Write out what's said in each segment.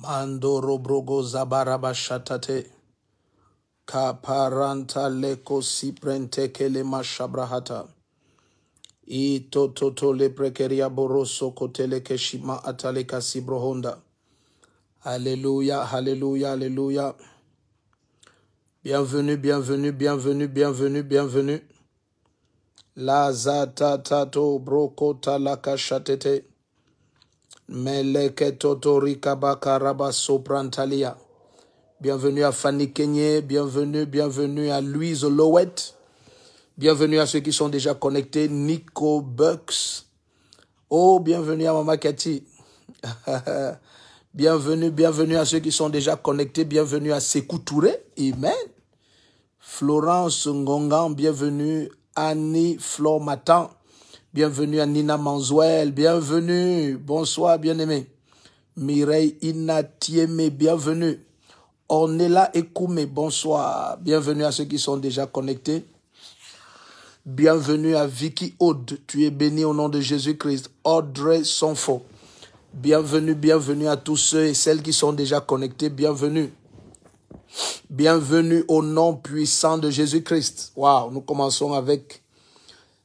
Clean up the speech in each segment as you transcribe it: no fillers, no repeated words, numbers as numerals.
Mandoro brogo zabaraba shatate. Kaparanta leko siprente kele mashabrahata. Ito toto le prekeria boroso kotele keshima atale kasibrohonda. Alléluia, alléluia, alléluia. Bienvenue, bienvenue, bienvenue, bienvenue, bienvenue. La zata tato broko talaka shatete. Meleke totori kabaka raba soprantalia. Bienvenue à Fanny Kenyé, bienvenue, bienvenue à Louise Lowett. Bienvenue à ceux qui sont déjà connectés. Nico Bucks. Oh, bienvenue à Mama Cathy. Bienvenue, bienvenue à ceux qui sont déjà connectés. Bienvenue à Sekou Touré. Amen. Florence Ngongan, bienvenue. Annie Flor Matan. Bienvenue à Nina Manzouel. Bienvenue. Bonsoir, bien-aimé. Mireille Inatieme, bienvenue. Ornella Ekoume, bonsoir. Bienvenue à ceux qui sont déjà connectés. Bienvenue à Vicky Aude. Tu es béni au nom de Jésus-Christ. Audrey Sonfo. Bienvenue, bienvenue à tous ceux et celles qui sont déjà connectés. Bienvenue. Bienvenue au nom puissant de Jésus-Christ. Waouh,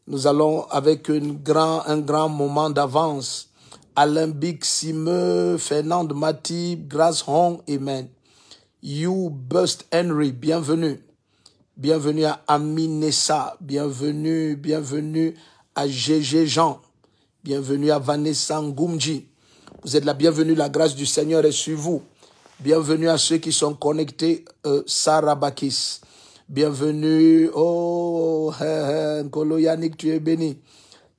nous allons avec un grand moment d'avance. Alain Big Simeux, Fernand Mati, Grace Hong, Amen. You Bust Henry, bienvenue. Bienvenue à Aminessa, bienvenue, bienvenue à GG Jean, bienvenue à Vanessa Ngoumji. Vous êtes la bienvenue, la grâce du Seigneur est sur vous. Bienvenue à ceux qui sont connectés, Sarah Bakis. Bienvenue, oh, Nkolo Yannick, tu es béni.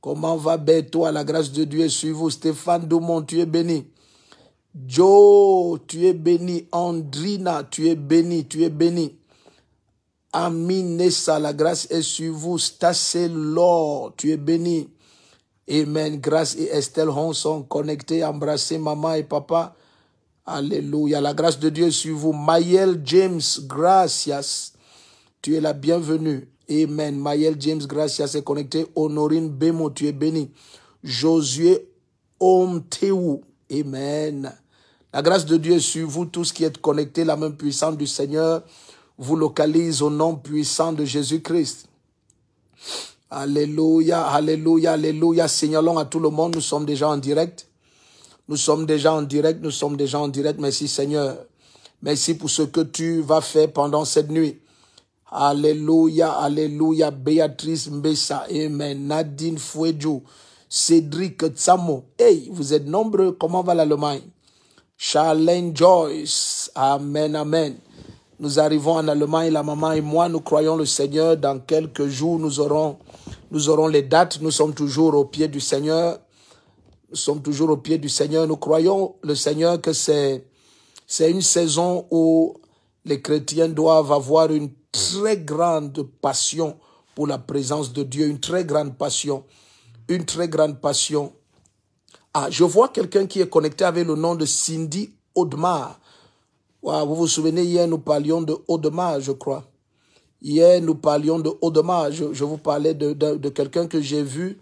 Comment va toi, la grâce de Dieu est sur vous. Stéphane Doumont, tu es béni. Joe, tu es béni. Andrina, tu es béni, tu es béni. Aminessa, la grâce est sur vous. Stassé Laure, tu es béni. Amen. Grâce et Estelle Hon sont connectés. Embrassez maman et papa. Alléluia. La grâce de Dieu est sur vous. Maël James, gracias. Tu es la bienvenue. Amen. Maël James, gracias est connecté. Honorine Bemo, tu es béni. Josué Omteou. Amen. La grâce de Dieu est sur vous, tous qui êtes connectés. La main puissante du Seigneur vous localise au nom puissant de Jésus-Christ. Alléluia, alléluia, alléluia. Signalons à tout le monde, nous sommes déjà en direct. Nous sommes déjà en direct, nous sommes déjà en direct. Merci Seigneur. Merci pour ce que tu vas faire pendant cette nuit. Alléluia, alléluia. Béatrice Mbessa, amen. Nadine Fouedjou, Cédric Tsamo. Hey, vous êtes nombreux. Comment va l'Allemagne? Charlene Joyce, amen, amen. Nous arrivons en Allemagne, la maman et moi, nous croyons le Seigneur. Dans quelques jours, nous aurons les dates. Nous sommes toujours au pied du Seigneur. Nous sommes toujours au pied du Seigneur. Nous croyons le Seigneur que c'est une saison où les chrétiens doivent avoir une très grande passion pour la présence de Dieu. Une très grande passion. Une très grande passion. Ah, je vois quelqu'un qui est connecté avec le nom de Cindy Audemars. Wow, vous vous souvenez, hier, nous parlions de Audemars, je crois. Hier, nous parlions de Audemars. Je vous parlais de quelqu'un que j'ai vu,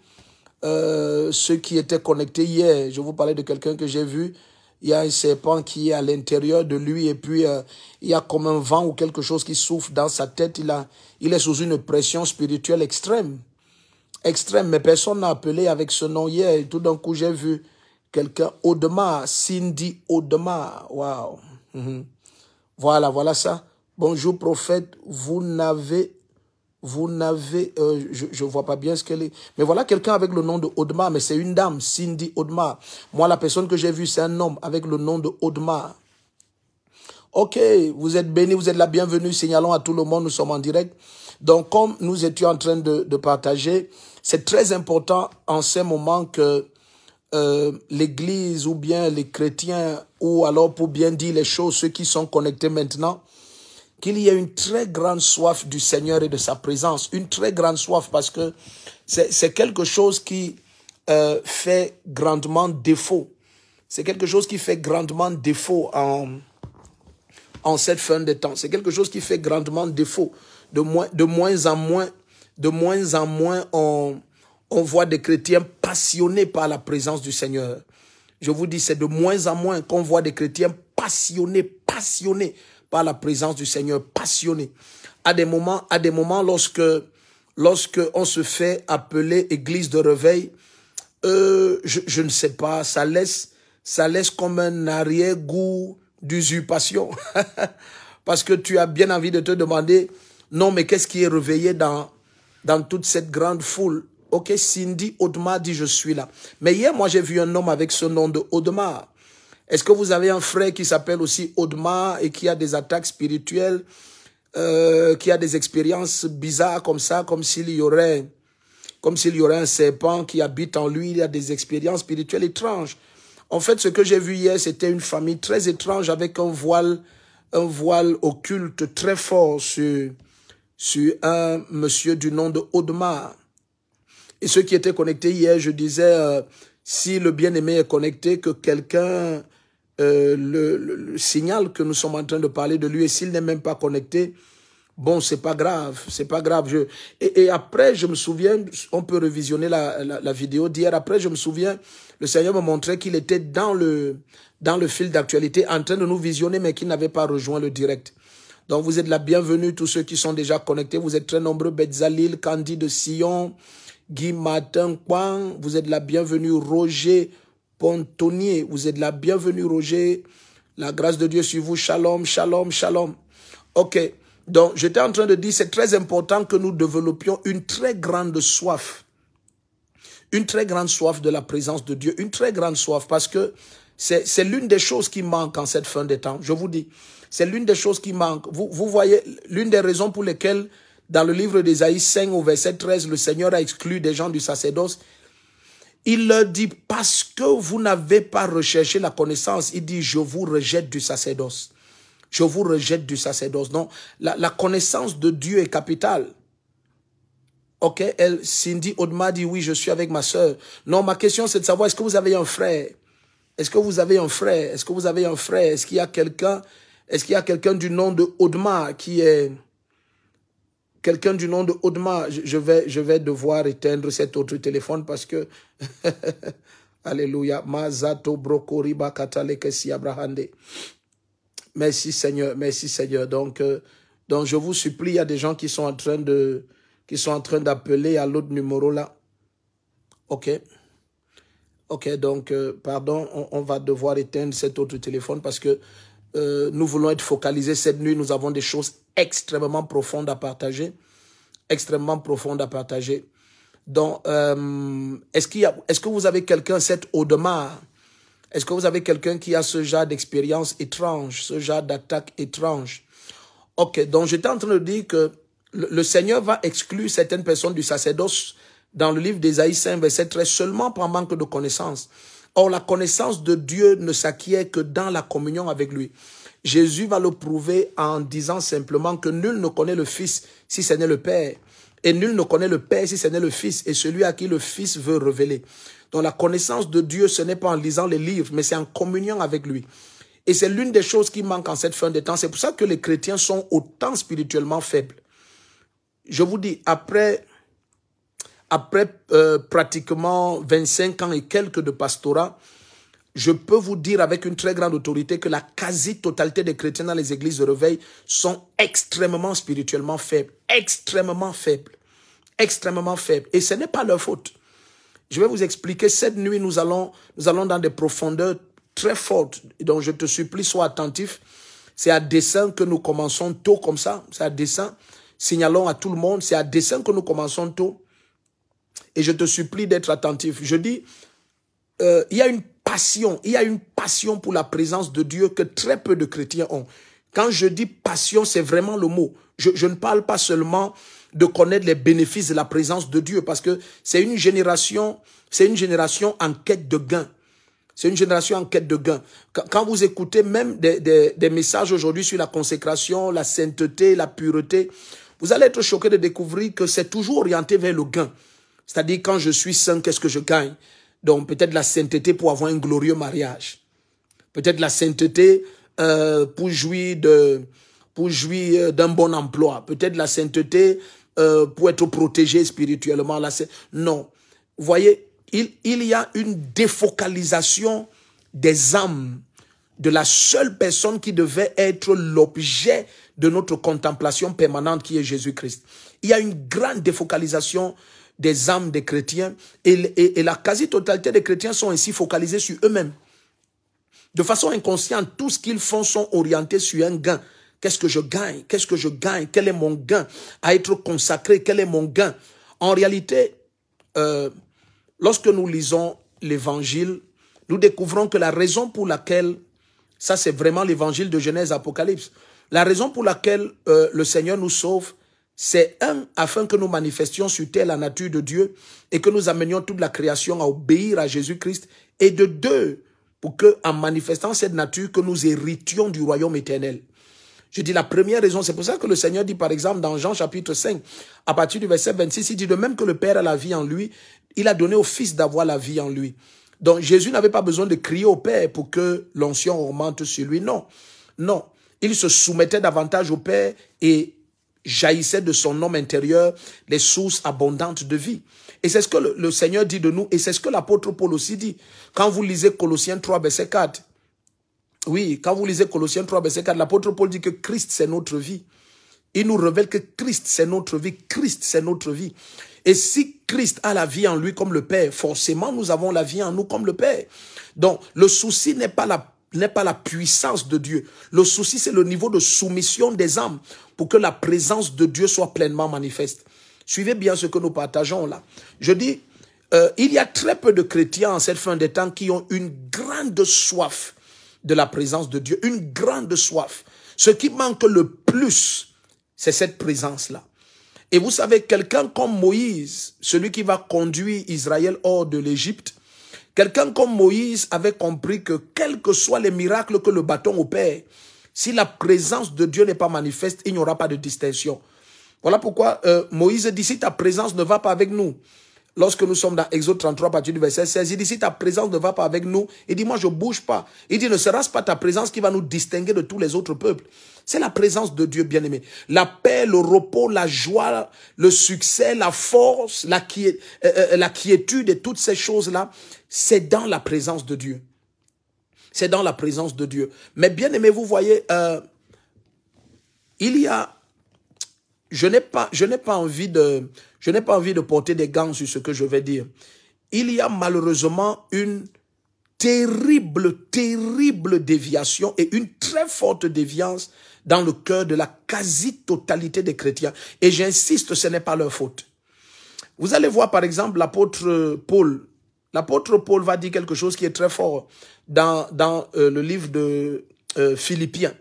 ceux qui étaient connectés hier. Je vous parlais de quelqu'un que j'ai vu. Il y a un serpent qui est à l'intérieur de lui et puis il y a comme un vent ou quelque chose qui souffle dans sa tête. Il est sous une pression spirituelle extrême. Extrême, mais personne n'a appelé avec ce nom hier. Et tout d'un coup, j'ai vu quelqu'un, Audemars, Cindy Audemars. Wow. Voilà ça. Bonjour prophète, je vois pas bien ce qu'elle est. Mais voilà quelqu'un avec le nom de Audemars, mais c'est une dame, Cindy Audemars. Moi, la personne que j'ai vue, c'est un homme avec le nom de Audemars. Ok, vous êtes bénis, vous êtes la bienvenue. Signalons à tout le monde, nous sommes en direct. Donc, comme nous étions en train de partager, c'est très important en ces moments que l'Église ou bien les chrétiens, ou alors pour bien dire les choses, ceux qui sont connectés maintenant, qu'il y ait une très grande soif du Seigneur et de sa présence. Une très grande soif parce que c'est quelque chose qui fait grandement défaut. C'est quelque chose qui fait grandement défaut en cette fin de temps. C'est quelque chose qui fait grandement défaut. De moins en moins, on voit des chrétiens passionnés par la présence du Seigneur. Je vous dis, c'est de moins en moins qu'on voit des chrétiens passionnés passionné, passionné par la présence du Seigneur, passionné. À des moments, lorsque on se fait appeler église de réveil, je ne sais pas, ça laisse comme un arrière-goût d'usurpation. Parce que tu as bien envie de te demander, non, mais qu'est-ce qui est réveillé dans toute cette grande foule? Ok, Cindy Audemars dit, je suis là. Mais hier, moi, j'ai vu un homme avec ce nom de Audemars. Est-ce que vous avez un frère qui s'appelle aussi Audemars et qui a des attaques spirituelles, qui a des expériences bizarres comme ça, comme s'il y aurait un serpent qui habite en lui, il a des expériences spirituelles étranges. En fait, ce que j'ai vu hier, c'était une famille très étrange avec un voile occulte très fort sur un monsieur du nom de Audemars. Et ceux qui étaient connectés hier, je disais, si le bien-aimé est connecté, que quelqu'un le signale que nous sommes en train de parler de lui, et s'il n'est même pas connecté, bon, c'est pas grave, c'est pas grave. Et après, je me souviens, on peut revisionner la vidéo d'hier. Après, je me souviens, le Seigneur me montrait qu'il était dans le fil d'actualité, en train de nous visionner, mais qu'il n'avait pas rejoint le direct. Donc, vous êtes la bienvenue, tous ceux qui sont déjà connectés. Vous êtes très nombreux. Betzalil, Candy de Sion, Guy Martin Kwang, vous êtes la bienvenue. Roger Pontonnier, vous êtes la bienvenue, Roger. La grâce de Dieu sur vous. Shalom, shalom, shalom. Ok. Donc, j'étais en train de dire, c'est très important que nous développions une très grande soif. Une très grande soif de la présence de Dieu. Une très grande soif, parce que c'est l'une des choses qui manque en cette fin des temps. Je vous dis, c'est l'une des choses qui manque. Vous voyez, l'une des raisons pour lesquelles, dans le livre d'Ésaïe 5 au verset 13, le Seigneur a exclu des gens du sacerdoce. Il leur dit, parce que vous n'avez pas recherché la connaissance, il dit, je vous rejette du sacerdoce. Je vous rejette du sacerdoce. Non, la connaissance de Dieu est capitale. Ok, Cindy Audemars dit, oui, je suis avec ma sœur. Non, ma question, c'est de savoir, est-ce que vous avez un frère? Est-ce que vous avez un frère? Est-ce que vous avez un frère? Est-ce qu'il y a quelqu'un du nom de Audemars qui est... Quelqu'un du nom de Audemars, je vais devoir éteindre cet autre téléphone parce que... Alléluia. Mazato brokoriba katalekesi abrahande. Merci Seigneur, merci Seigneur. Donc je vous supplie, il y a des gens qui sont en train d'appeler à l'autre numéro là. Ok. Ok, donc pardon, on va devoir éteindre cet autre téléphone parce que nous voulons être focalisés cette nuit. Nous avons des choses extrêmement profondes à partager. Extrêmement profondes à partager. Donc, est-ce que vous avez quelqu'un, cet Audemars? Est-ce que vous avez quelqu'un qui a ce genre d'expérience étrange, ce genre d'attaque étrange? Ok, donc j'étais en train de dire que le Seigneur va exclure certaines personnes du sacerdoce dans le livre d'Ésaïe 5, verset 13, seulement par manque de connaissance. Or, la connaissance de Dieu ne s'acquiert que dans la communion avec lui. Jésus va le prouver en disant simplement que nul ne connaît le Fils si ce n'est le Père. Et nul ne connaît le Père si ce n'est le Fils et celui à qui le Fils veut révéler. Donc la connaissance de Dieu, ce n'est pas en lisant les livres, mais c'est en communion avec lui. Et c'est l'une des choses qui manque en cette fin de temps. C'est pour ça que les chrétiens sont autant spirituellement faibles. Je vous dis, après pratiquement 25 ans et quelques de pastorat, je peux vous dire avec une très grande autorité que la quasi-totalité des chrétiens dans les églises de réveil sont extrêmement spirituellement faibles. Extrêmement faibles. Extrêmement faibles. Et ce n'est pas leur faute. Je vais vous expliquer. Cette nuit, nous allons dans des profondeurs très fortes. Donc, je te supplie, sois attentif. C'est à dessein que nous commençons tôt comme ça. C'est à dessein. Signalons à tout le monde. C'est à dessein que nous commençons tôt. Et je te supplie d'être attentif. Je dis, il y a une passion pour la présence de Dieu que très peu de chrétiens ont. Quand je dis passion, c'est vraiment le mot. Je ne parle pas seulement de connaître les bénéfices de la présence de Dieu, parce que c'est une génération en quête de gain. C'est une génération en quête de gain. Quand vous écoutez même des messages aujourd'hui sur la consécration, la sainteté, la pureté, vous allez être choqué de découvrir que c'est toujours orienté vers le gain. C'est-à-dire, quand je suis saint, qu'est-ce que je gagne? Donc, peut-être la sainteté pour avoir un glorieux mariage. Peut-être la sainteté pour jouir d'un bon emploi. Peut-être la sainteté pour être protégé spirituellement. Non. Vous voyez, il y a une défocalisation des âmes de la seule personne qui devait être l'objet de notre contemplation permanente qui est Jésus-Christ. Il y a une grande défocalisation des âmes des chrétiens et la quasi-totalité des chrétiens sont ainsi focalisés sur eux-mêmes. De façon inconsciente, tout ce qu'ils font sont orientés sur un gain. Qu'est-ce que je gagne? Qu'est-ce que je gagne? Quel est mon gain? À être consacré, quel est mon gain? En réalité, lorsque nous lisons l'évangile, nous découvrons que la raison pour laquelle, ça c'est vraiment l'évangile de Genèse Apocalypse, la raison pour laquelle le Seigneur nous sauve, c'est afin que nous manifestions sur terre la nature de Dieu et que nous amenions toute la création à obéir à Jésus-Christ, et de deux, pour que, en manifestant cette nature, que nous héritions du royaume éternel. Je dis la première raison, c'est pour ça que le Seigneur dit par exemple dans Jean chapitre 5, à partir du verset 26, il dit de même que le Père a la vie en lui, il a donné au Fils d'avoir la vie en lui. Donc Jésus n'avait pas besoin de crier au Père pour que l'onction augmente sur lui, non. Non, il se soumettait davantage au Père et jaillissait de son homme intérieur les sources abondantes de vie. Et c'est ce que le Seigneur dit de nous, et c'est ce que l'apôtre Paul aussi dit. Quand vous lisez Colossiens 3, verset 4, oui, quand vous lisez Colossiens 3, verset 4, l'apôtre Paul dit que Christ, c'est notre vie. Il nous révèle que Christ, c'est notre vie. Christ, c'est notre vie. Et si Christ a la vie en lui comme le Père, forcément, nous avons la vie en nous comme le Père. Donc, le souci n'est pas la puissance de Dieu. Le souci, c'est le niveau de soumission des âmes pour que la présence de Dieu soit pleinement manifeste. Suivez bien ce que nous partageons là. Je dis, il y a très peu de chrétiens en cette fin des temps qui ont une grande soif de la présence de Dieu, une grande soif. Ce qui manque le plus, c'est cette présence-là. Et vous savez, quelqu'un comme Moïse, celui qui va conduire Israël hors de l'Égypte, quelqu'un comme Moïse avait compris que quels que soient les miracles que le bâton opère, si la présence de Dieu n'est pas manifeste, il n'y aura pas de distinction. Voilà pourquoi Moïse dit, si ta présence ne va pas avec nous, lorsque nous sommes dans Exode 33, à partir du verset 16, il dit, si ta présence ne va pas avec nous, il dit, moi je ne bouge pas. Il dit, ne sera-ce pas ta présence qui va nous distinguer de tous les autres peuples? C'est la présence de Dieu, bien-aimé. La paix, le repos, la joie, le succès, la force, la quiétude et toutes ces choses-là, c'est dans la présence de Dieu. C'est dans la présence de Dieu. Mais bien-aimé, vous voyez, il y a... Je n'ai pas envie de porter des gants sur ce que je vais dire. Il y a malheureusement une terrible déviation et une très forte déviance dans le cœur de la quasi-totalité des chrétiens. Et j'insiste, ce n'est pas leur faute. Vous allez voir par exemple l'apôtre Paul. L'apôtre Paul va dire quelque chose qui est très fort dans le livre de Philippiens.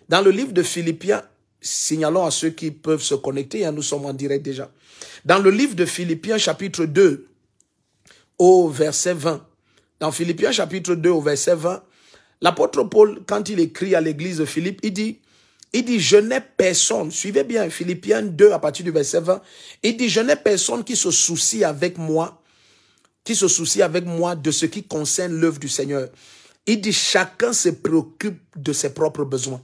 Dans le livre de Philippiens, signalons à ceux qui peuvent se connecter, hein, nous sommes en direct déjà. Dans le livre de Philippiens chapitre 2 au verset 20, dans Philippiens chapitre 2 au verset 20, l'apôtre Paul, quand il écrit à l'église de Philippe, il dit, je n'ai personne, suivez bien Philippiens 2 à partir du verset 20, il dit, je n'ai personne qui se soucie avec moi de ce qui concerne l'œuvre du Seigneur. Il dit, chacun se préoccupe de ses propres besoins.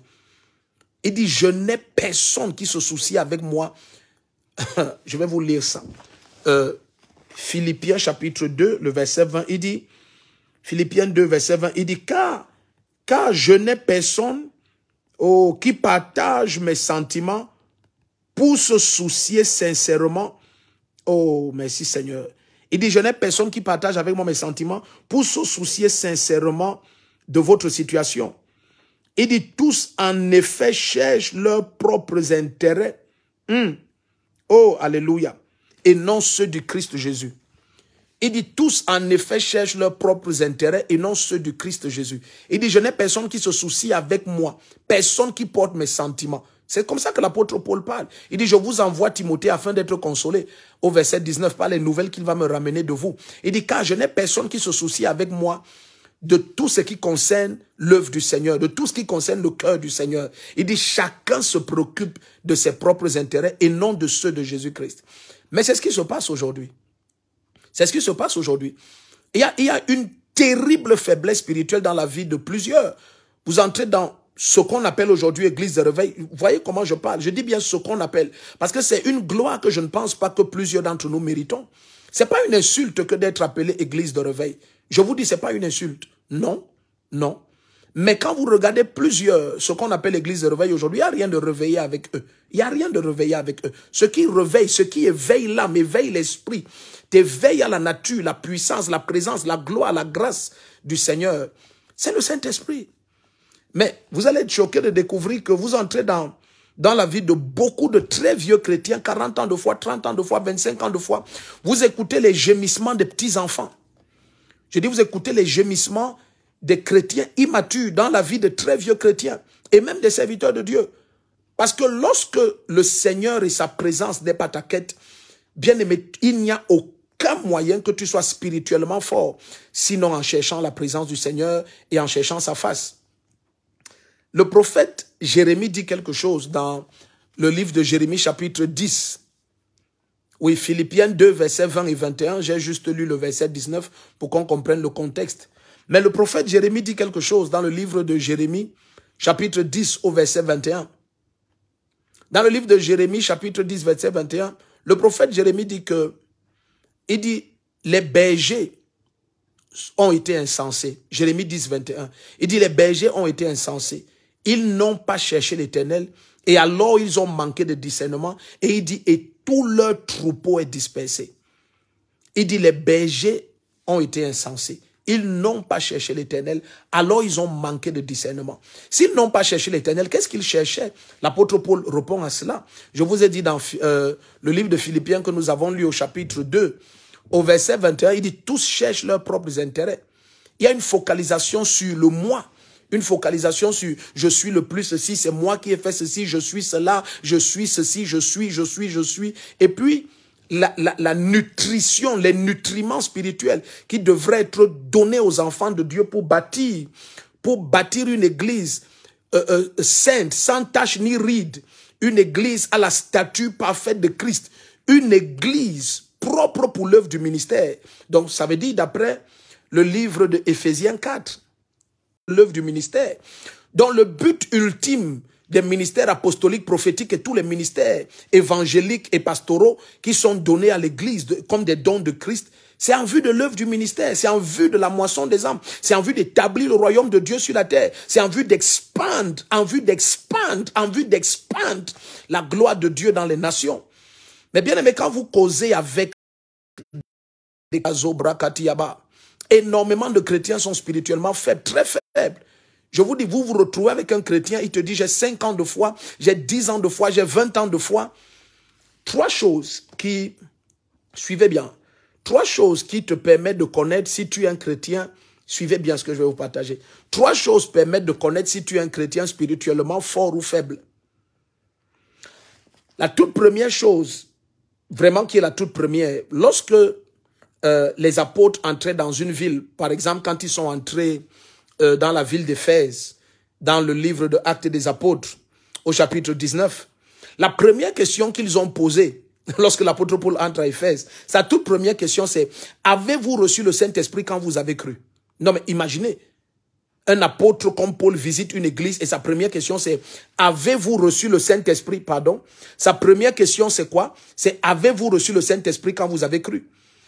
Il dit, je n'ai personne qui se soucie avec moi. Je vais vous lire ça. Philippiens chapitre 2, le verset 20, il dit, Philippiens 2, verset 20, il dit, car je n'ai personne qui partage mes sentiments pour se soucier sincèrement. Oh, merci Seigneur. Il dit, je n'ai personne qui partage avec moi mes sentiments pour se soucier sincèrement de votre situation. Il dit, tous en effet cherchent leurs propres intérêts. Oh, alléluia. Et non ceux du Christ Jésus. Il dit, tous en effet cherchent leurs propres intérêts et non ceux du Christ Jésus. Il dit, je n'ai personne qui se soucie avec moi. Personne qui porte mes sentiments. C'est comme ça que l'apôtre Paul parle. Il dit, je vous envoie Timothée afin d'être consolé. Au verset 19, par les nouvelles qu'il va me ramener de vous. Il dit, car je n'ai personne qui se soucie avec moi de tout ce qui concerne l'œuvre du Seigneur, de tout ce qui concerne le cœur du Seigneur. Il dit, chacun se préoccupe de ses propres intérêts et non de ceux de Jésus-Christ. Mais c'est ce qui se passe aujourd'hui. C'est ce qui se passe aujourd'hui. Il y a une terrible faiblesse spirituelle dans la vie de plusieurs. Vous entrez dans ce qu'on appelle aujourd'hui église de réveil. Vous voyez comment je parle? Je dis bien ce qu'on appelle. Parce que c'est une gloire que je ne pense pas que plusieurs d'entre nous méritons. C'est pas une insulte que d'être appelé église de réveil. Je vous dis, c'est pas une insulte. Non, non. Mais quand vous regardez plusieurs, ce qu'on appelle l'église de réveil aujourd'hui, il n'y a rien de réveillé avec eux. Il n'y a rien de réveillé avec eux. Ce qui réveille, ce qui éveille l'âme, éveille l'esprit, t'éveille à la nature, la puissance, la présence, la gloire, la grâce du Seigneur, c'est le Saint-Esprit. Mais vous allez être choqué de découvrir que vous entrez dans la vie de beaucoup de très vieux chrétiens, 40 ans de foi, 30 ans de foi, 25 ans de foi. Vous écoutez les gémissements des petits-enfants. Je dis, vous écoutez les gémissements des chrétiens immatures dans la vie de très vieux chrétiens et même des serviteurs de Dieu. Parce que lorsque le Seigneur et sa présence n'est pas ta quête, bien aimé, il n'y a aucun moyen que tu sois spirituellement fort, sinon en cherchant la présence du Seigneur et en cherchant sa face. Le prophète Jérémie dit quelque chose dans le livre de Jérémie chapitre 10. Oui, Philippiens 2, versets 20 et 21. J'ai juste lu le verset 19 pour qu'on comprenne le contexte. Mais le prophète Jérémie dit quelque chose dans le livre de Jérémie, chapitre 10 au verset 21. Dans le livre de Jérémie, chapitre 10, verset 21, le prophète Jérémie dit que, il dit, les bergers ont été insensés. Jérémie 10, 21. Il dit, les bergers ont été insensés. Ils n'ont pas cherché l'Éternel et alors ils ont manqué de discernement. Et il dit, et tout leur troupeau est dispersé. Il dit, les bergers ont été insensés. Ils n'ont pas cherché l'Éternel, alors ils ont manqué de discernement. S'ils n'ont pas cherché l'Éternel, qu'est-ce qu'ils cherchaient? L'apôtre Paul répond à cela. Je vous ai dit dans le livre de Philippiens que nous avons lu au chapitre 2, au verset 21, il dit, tous cherchent leurs propres intérêts. Il y a une focalisation sur le moi. Une focalisation sur je suis le plus ceci, c'est moi qui ai fait ceci, je suis cela, je suis ceci, je suis. Et puis, la nutrition, les nutriments spirituels qui devraient être donnés aux enfants de Dieu pour bâtir une église sainte, sans tache ni ride, une église à la stature parfaite de Christ, une église propre pour l'œuvre du ministère. Donc, ça veut dire d'après le livre de Éphésiens 4, l'œuvre du ministère, dont le but ultime des ministères apostoliques, prophétiques et tous les ministères évangéliques et pastoraux qui sont donnés à l'église comme des dons de Christ, c'est en vue de l'œuvre du ministère, c'est en vue de la moisson des âmes, c'est en vue d'établir le royaume de Dieu sur la terre, c'est en vue d'expandre la gloire de Dieu dans les nations. Mais bien aimé, quand vous causez avec des Kazobrakatiaba, énormément de chrétiens sont spirituellement faibles, très faibles. Je vous dis, vous vous retrouvez avec un chrétien, il te dit, j'ai 5 ans de foi, j'ai 10 ans de foi, j'ai 20 ans de foi. 3 choses qui, suivez bien, 3 choses qui te permettent de connaître si tu es un chrétien, suivez bien ce que je vais vous partager. 3 choses permettent de connaître si tu es un chrétien spirituellement fort ou faible. La toute première chose, vraiment qui est la toute première, lorsque les apôtres entraient dans une ville, par exemple quand ils sont entrés dans la ville d'Éphèse, dans le livre de Actes des Apôtres, au chapitre 19, la première question qu'ils ont posée, lorsque l'apôtre Paul entre à Éphèse, sa toute première question c'est, avez-vous reçu le Saint-Esprit quand vous avez cru? Non mais imaginez, un apôtre comme Paul visite une église et sa première question c'est, avez-vous reçu le Saint-Esprit? Pardon. Sa première question c'est quoi? C'est, avez-vous reçu le Saint-Esprit quand vous avez cru?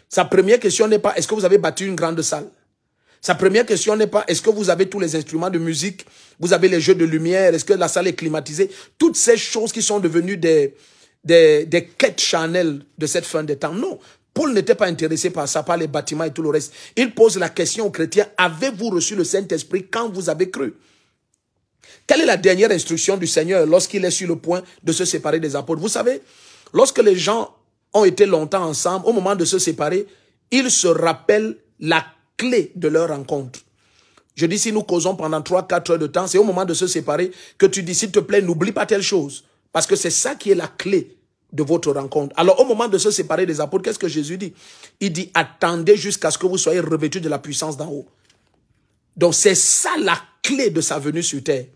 Sa première question n'est pas, est-ce que vous avez bâti une grande salle? Sa première question n'est pas, est-ce que vous avez tous les instruments de musique? Vous avez les jeux de lumière? Est-ce que la salle est climatisée? Toutes ces choses qui sont devenues des quêtes charnelles de cette fin des temps. Non, Paul n'était pas intéressé par ça, par les bâtiments et tout le reste. Il pose la question aux chrétiens, avez-vous reçu le Saint-Esprit quand vous avez cru? Quelle est la dernière instruction du Seigneur lorsqu'il est sur le point de se séparer des apôtres? Vous savez, lorsque les gens ont été longtemps ensemble, au moment de se séparer, ils se rappellent la clé de leur rencontre. Je dis, si nous causons pendant 3-4 heures de temps, c'est au moment de se séparer que tu dis, s'il te plaît, n'oublie pas telle chose. Parce que c'est ça qui est la clé de votre rencontre. Alors, au moment de se séparer des apôtres, qu'est-ce que Jésus dit? Il dit, attendez jusqu'à ce que vous soyez revêtus de la puissance d'en haut. Donc, c'est ça la clé de sa venue sur terre.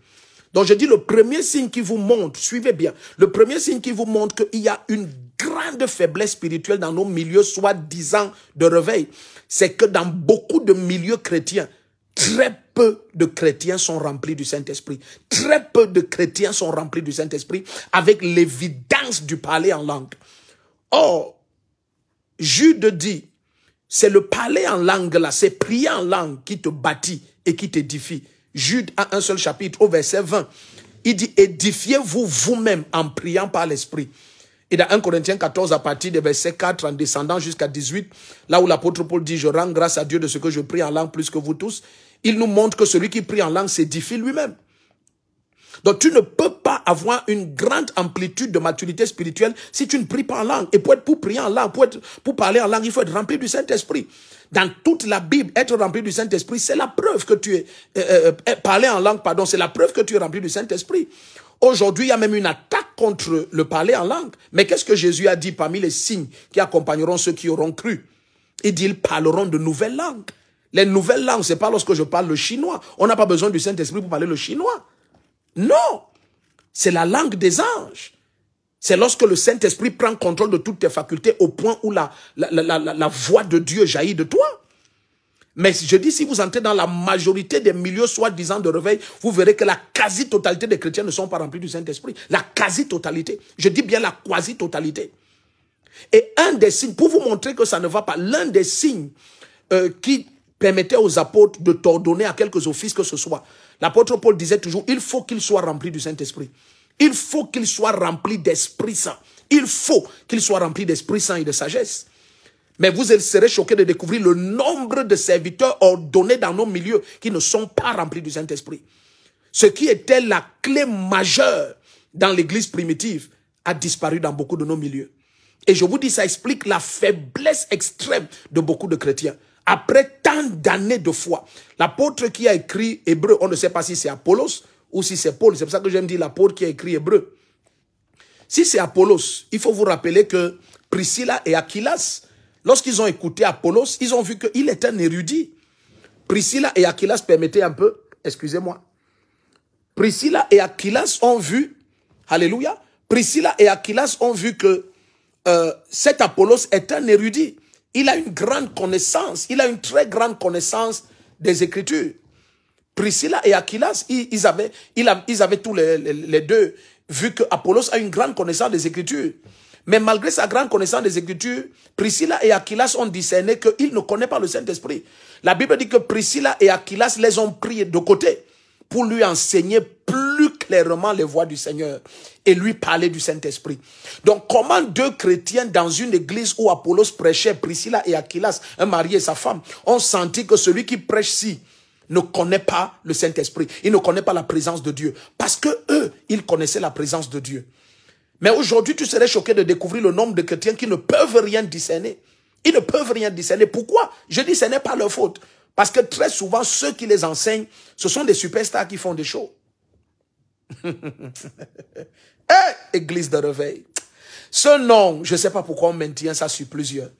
Donc, je dis, le premier signe qui vous montre, suivez bien, le premier signe qui vous montre qu'il y a une grande faiblesse spirituelle dans nos milieux, soi-disant de réveil, c'est que dans beaucoup de milieux chrétiens, très peu de chrétiens sont remplis du Saint-Esprit. Très peu de chrétiens sont remplis du Saint-Esprit avec l'évidence du parler en langue. Or, Jude dit, c'est le parler en langue là, c'est prier en langue qui te bâtit et qui t'édifie. Jude a un seul chapitre, au verset 20. Il dit, édifiez-vous vous-même en priant par l'Esprit. Et dans 1 Corinthiens 14, à partir du verset 4, en descendant jusqu'à 18, là où l'apôtre Paul dit, je rends grâce à Dieu de ce que je prie en langue plus que vous tous, il nous montre que celui qui prie en langue s'édifie lui-même. Donc tu ne peux pas avoir une grande amplitude de maturité spirituelle si tu ne pries pas en langue. Et pour prier en langue, pour parler en langue, il faut être rempli du Saint-Esprit. Dans toute la Bible, être rempli du Saint-Esprit, c'est la preuve que tu es... parler en langue, pardon, c'est la preuve que tu es rempli du Saint-Esprit. Aujourd'hui, il y a même une attaque contre le parler en langue. Mais qu'est-ce que Jésus a dit parmi les signes qui accompagneront ceux qui auront cru? Il dit, ils parleront de nouvelles langues. Les nouvelles langues, c'est pas lorsque je parle le chinois. On n'a pas besoin du Saint-Esprit pour parler le chinois. Non, c'est la langue des anges. C'est lorsque le Saint-Esprit prend contrôle de toutes tes facultés au point où la voix de Dieu jaillit de toi. Mais je dis, si vous entrez dans la majorité des milieux soi-disant de réveil, vous verrez que la quasi-totalité des chrétiens ne sont pas remplis du Saint-Esprit. La quasi-totalité. Je dis bien la quasi-totalité. Et un des signes, pour vous montrer que ça ne va pas, l'un des signes qui permettait aux apôtres de t'ordonner à quelques offices que ce soit. L'apôtre Paul disait toujours, il faut qu'il soit rempli du Saint-Esprit. Il faut qu'il soit rempli d'Esprit Saint. Il faut qu'il soit rempli d'Esprit Saint et de sagesse. Mais vous serez choqués de découvrir le nombre de serviteurs ordonnés dans nos milieux qui ne sont pas remplis du Saint-Esprit. Ce qui était la clé majeure dans l'église primitive a disparu dans beaucoup de nos milieux. Et je vous dis, ça explique la faiblesse extrême de beaucoup de chrétiens. Après tant d'années de foi, l'apôtre qui a écrit Hébreu, on ne sait pas si c'est Apollos ou si c'est Paul. C'est pour ça que j'aime dire l'apôtre qui a écrit Hébreu. Si c'est Apollos, il faut vous rappeler que Priscilla et Aquilas, lorsqu'ils ont écouté Apollos, ils ont vu qu'il est un érudit. Priscilla et Aquilas, permettez un peu, excusez-moi. Priscilla et Aquilas ont vu, alléluia, Priscilla et Aquilas ont vu que cet Apollos est un érudit. Il a une grande connaissance, il a une très grande connaissance des Écritures. Priscilla et Aquilas, ils avaient tous les deux vu que Apollos a une grande connaissance des Écritures. Mais malgré sa grande connaissance des Écritures, Priscilla et Aquilas ont discerné qu'il ne connaît pas le Saint-Esprit. La Bible dit que Priscilla et Aquilas les ont pris de côté pour lui enseigner plus clairement les voies du Seigneur et lui parler du Saint-Esprit. Donc, comment deux chrétiens dans une église où Apollos prêchait, Priscilla et Aquilas, un mari et sa femme, ont senti que celui qui prêche-ci ne connaît pas le Saint-Esprit, il ne connaît pas la présence de Dieu, parce que eux, ils connaissaient la présence de Dieu. Mais aujourd'hui, tu serais choqué de découvrir le nombre de chrétiens qui ne peuvent rien discerner. Ils ne peuvent rien discerner. Pourquoi? Je dis, ce n'est pas leur faute. Parce que très souvent, ceux qui les enseignent, ce sont des superstars qui font des shows. Église de réveil. Ce nom, je ne sais pas pourquoi on maintient ça sur plusieurs.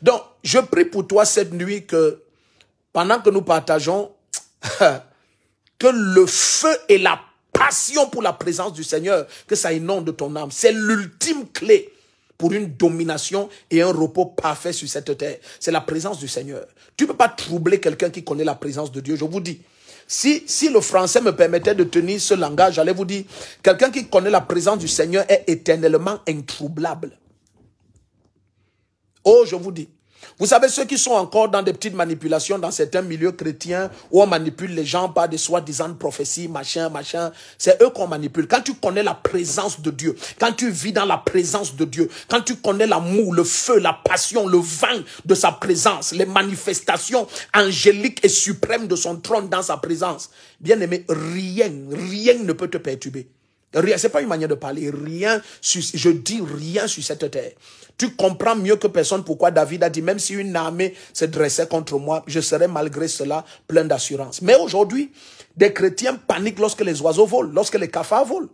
Donc, je prie pour toi cette nuit que, pendant que nous partageons, que le feu et la passion pour la présence du Seigneur, que ça inonde ton âme. C'est l'ultime clé pour une domination et un repos parfait sur cette terre. C'est la présence du Seigneur. Tu ne peux pas troubler quelqu'un qui connaît la présence de Dieu. Je vous dis, si le français me permettait de tenir ce langage, j'allais vous dire, quelqu'un qui connaît la présence du Seigneur est éternellement introublable. Oh, je vous dis. Vous savez, ceux qui sont encore dans des petites manipulations dans certains milieux chrétiens où on manipule les gens par des soi-disant prophéties, machin, c'est eux qu'on manipule. Quand tu connais la présence de Dieu, quand tu vis dans la présence de Dieu, quand tu connais l'amour, le feu, la passion, le vin de sa présence, les manifestations angéliques et suprêmes de son trône dans sa présence, bien aimé, rien ne peut te perturber. Rien, c'est pas une manière de parler, je dis rien sur cette terre. Tu comprends mieux que personne pourquoi David a dit, même si une armée se dressait contre moi, je serais malgré cela plein d'assurance. Mais aujourd'hui, des chrétiens paniquent lorsque les oiseaux volent, lorsque les cafards volent.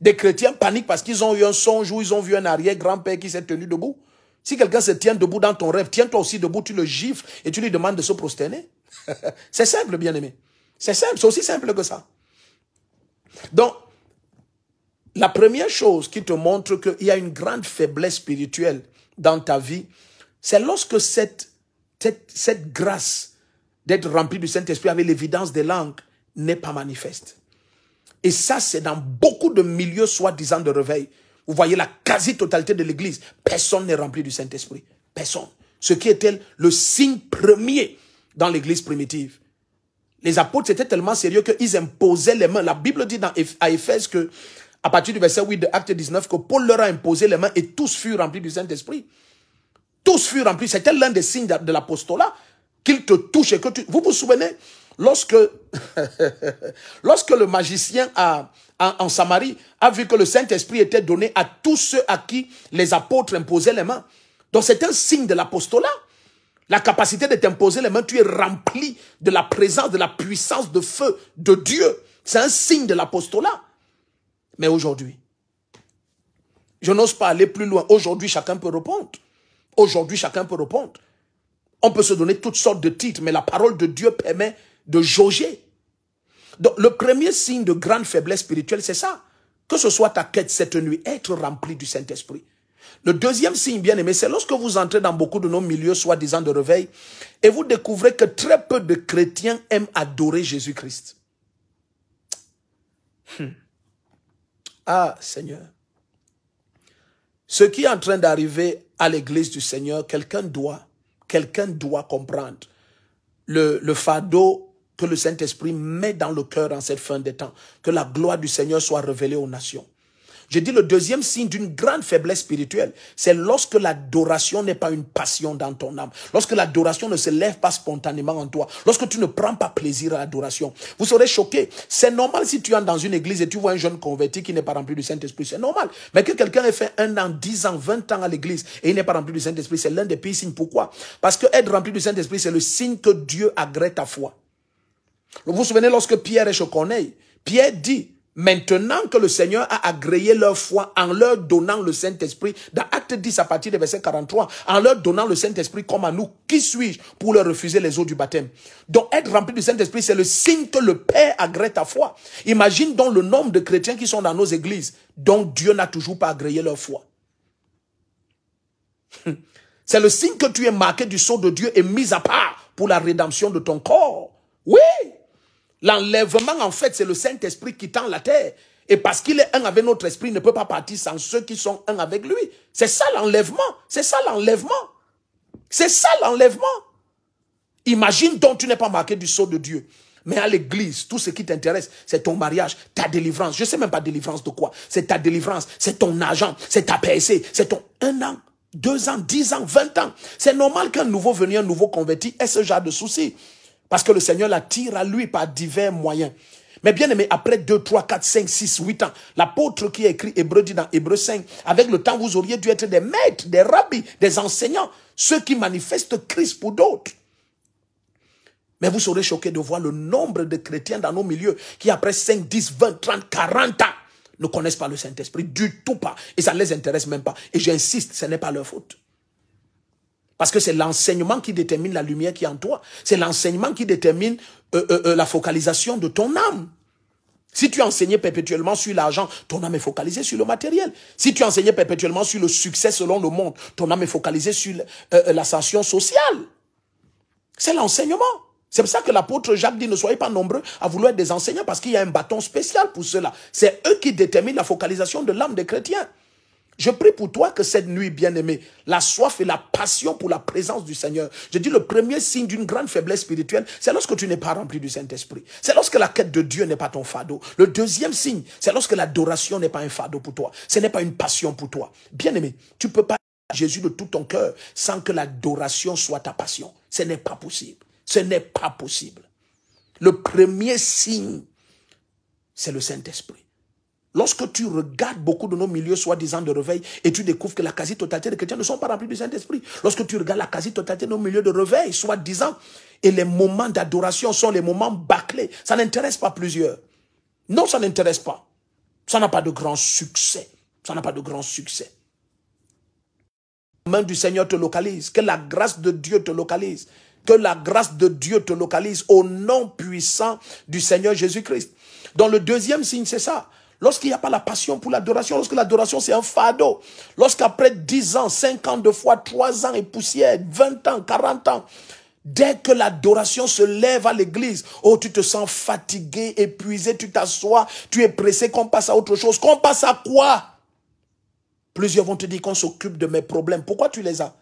Des chrétiens paniquent parce qu'ils ont eu un songe où ils ont vu un arrière-grand-père qui s'est tenu debout. Si quelqu'un se tient debout dans ton rêve, tiens-toi aussi debout, tu le gifles et tu lui demandes de se prosterner. C'est simple, bien-aimé. C'est simple, c'est aussi simple que ça. Donc, la première chose qui te montre qu'il y a une grande faiblesse spirituelle dans ta vie, c'est lorsque cette grâce d'être rempli du Saint-Esprit avec l'évidence des langues n'est pas manifeste. Et ça, c'est dans beaucoup de milieux soi-disant de réveil. Vous voyez la quasi-totalité de l'église. Personne n'est rempli du Saint-Esprit. Personne. Ce qui était le signe premier dans l'église primitive. Les apôtres étaient tellement sérieux qu'ils imposaient les mains. La Bible dit à Éphèse que, à partir du verset 8 de Acte 19, que Paul leur a imposé les mains et tous furent remplis du Saint-Esprit. Tous furent remplis. C'était l'un des signes de l'apostolat, qu'il te touche et que tu... Vous vous souvenez, lorsque le magicien en Samarie a vu que le Saint-Esprit était donné à tous ceux à qui les apôtres imposaient les mains. Donc c'est un signe de l'apostolat. La capacité de t'imposer les mains, tu es rempli de la présence, de la puissance de feu de Dieu. C'est un signe de l'apostolat. Mais aujourd'hui, je n'ose pas aller plus loin. Aujourd'hui, chacun peut répondre. Aujourd'hui, chacun peut répondre. On peut se donner toutes sortes de titres, mais la parole de Dieu permet de jauger. Donc, le premier signe de grande faiblesse spirituelle, c'est ça. Que ce soit ta quête cette nuit, être rempli du Saint-Esprit. Le deuxième signe, bien aimé, c'est lorsque vous entrez dans beaucoup de nos milieux, soi-disant de réveil, et vous découvrez que très peu de chrétiens aiment adorer Jésus-Christ. Ah, Seigneur. Ce qui est en train d'arriver à l'église du Seigneur, quelqu'un doit comprendre le fardeau que le Saint-Esprit met dans le cœur en cette fin des temps. Que la gloire du Seigneur soit révélée aux nations. Je dis le deuxième signe d'une grande faiblesse spirituelle, c'est lorsque l'adoration n'est pas une passion dans ton âme. Lorsque l'adoration ne se lève pas spontanément en toi. Lorsque tu ne prends pas plaisir à l'adoration. Vous serez choqués. C'est normal si tu entres dans une église et tu vois un jeune converti qui n'est pas rempli du Saint-Esprit. C'est normal. Mais que quelqu'un ait fait 1 an, 10 ans, 20 ans à l'église et il n'est pas rempli du Saint-Esprit, c'est l'un des pires signes. Pourquoi? Parce que être rempli du Saint-Esprit, c'est le signe que Dieu agrée ta foi. Vous vous souvenez lorsque Pierre est chez Corneille, Pierre dit, maintenant que le Seigneur a agréé leur foi en leur donnant le Saint-Esprit, dans Acte 10 à partir du verset 43, en leur donnant le Saint-Esprit comme à nous, qui suis-je pour leur refuser les eaux du baptême? Donc être rempli du Saint-Esprit, c'est le signe que le Père agrée ta foi. Imagine donc le nombre de chrétiens qui sont dans nos églises, dont Dieu n'a toujours pas agréé leur foi. C'est le signe que tu es marqué du sceau de Dieu et mis à part pour la rédemption de ton corps. Oui! L'enlèvement, en fait, c'est le Saint-Esprit qui tend la terre. Et parce qu'il est un avec notre esprit, il ne peut pas partir sans ceux qui sont un avec lui. C'est ça l'enlèvement. C'est ça l'enlèvement. C'est ça l'enlèvement. Imagine donc tu n'es pas marqué du sceau de Dieu. Mais à l'église, tout ce qui t'intéresse, c'est ton mariage, ta délivrance. Je ne sais même pas délivrance de quoi. C'est ta délivrance, c'est ton argent, c'est ta PSC, c'est ton 1 an, 2 ans, 10 ans, 20 ans. C'est normal qu'un nouveau venu, un nouveau converti ait ce genre de soucis. Parce que le Seigneur l'attire à lui par divers moyens. Mais bien aimé, après 2, 3, 4, 5, 6, 8 ans, l'apôtre qui a écrit Hébreu dit dans Hébreu 5, avec le temps, vous auriez dû être des maîtres, des rabbis, des enseignants, ceux qui manifestent Christ pour d'autres. Mais vous serez choqués de voir le nombre de chrétiens dans nos milieux qui, après 5, 10, 20, 30, 40 ans, ne connaissent pas le Saint-Esprit, du tout pas. Et ça ne les intéresse même pas. Et j'insiste, ce n'est pas leur faute. Parce que c'est l'enseignement qui détermine la lumière qui est en toi. C'est l'enseignement qui détermine la focalisation de ton âme. Si tu enseignais perpétuellement sur l'argent, ton âme est focalisée sur le matériel. Si tu enseignais perpétuellement sur le succès selon le monde, ton âme est focalisée sur l'ascension sociale. C'est l'enseignement. C'est pour ça que l'apôtre Jacques dit, ne soyez pas nombreux à vouloir être des enseignants, parce qu'il y a un bâton spécial pour cela. C'est eux qui déterminent la focalisation de l'âme des chrétiens. Je prie pour toi que cette nuit, bien-aimée, la soif et la passion pour la présence du Seigneur. Je dis le premier signe d'une grande faiblesse spirituelle, c'est lorsque tu n'es pas rempli du Saint-Esprit. C'est lorsque la quête de Dieu n'est pas ton fardeau. Le deuxième signe, c'est lorsque l'adoration n'est pas un fardeau pour toi. Ce n'est pas une passion pour toi. Bien-aimé, tu ne peux pas aimer Jésus de tout ton cœur sans que l'adoration soit ta passion. Ce n'est pas possible. Ce n'est pas possible. Le premier signe, c'est le Saint-Esprit. Lorsque tu regardes beaucoup de nos milieux soi-disant de réveil et tu découvres que la quasi-totalité des chrétiens ne sont pas remplis du Saint-Esprit. Lorsque tu regardes la quasi-totalité de nos milieux de réveil soi-disant et les moments d'adoration sont les moments bâclés, ça n'intéresse pas plusieurs. Non, ça n'intéresse pas. Ça n'a pas de grand succès. Ça n'a pas de grand succès. La main du Seigneur te localise. Que la grâce de Dieu te localise. Que la grâce de Dieu te localise au nom puissant du Seigneur Jésus-Christ. Donc le deuxième signe, c'est ça. Lorsqu'il n'y a pas la passion pour l'adoration, lorsque l'adoration c'est un fardeau, lorsqu'après 10 ans, 5 ans de foi, 3 ans et poussière, 20 ans, 40 ans, dès que l'adoration se lève à l'église, oh, tu te sens fatigué, épuisé, tu t'assois, tu es pressé qu'on passe à autre chose. Qu'on passe à quoi? Plusieurs vont te dire qu'on s'occupe de mes problèmes. Pourquoi tu les as?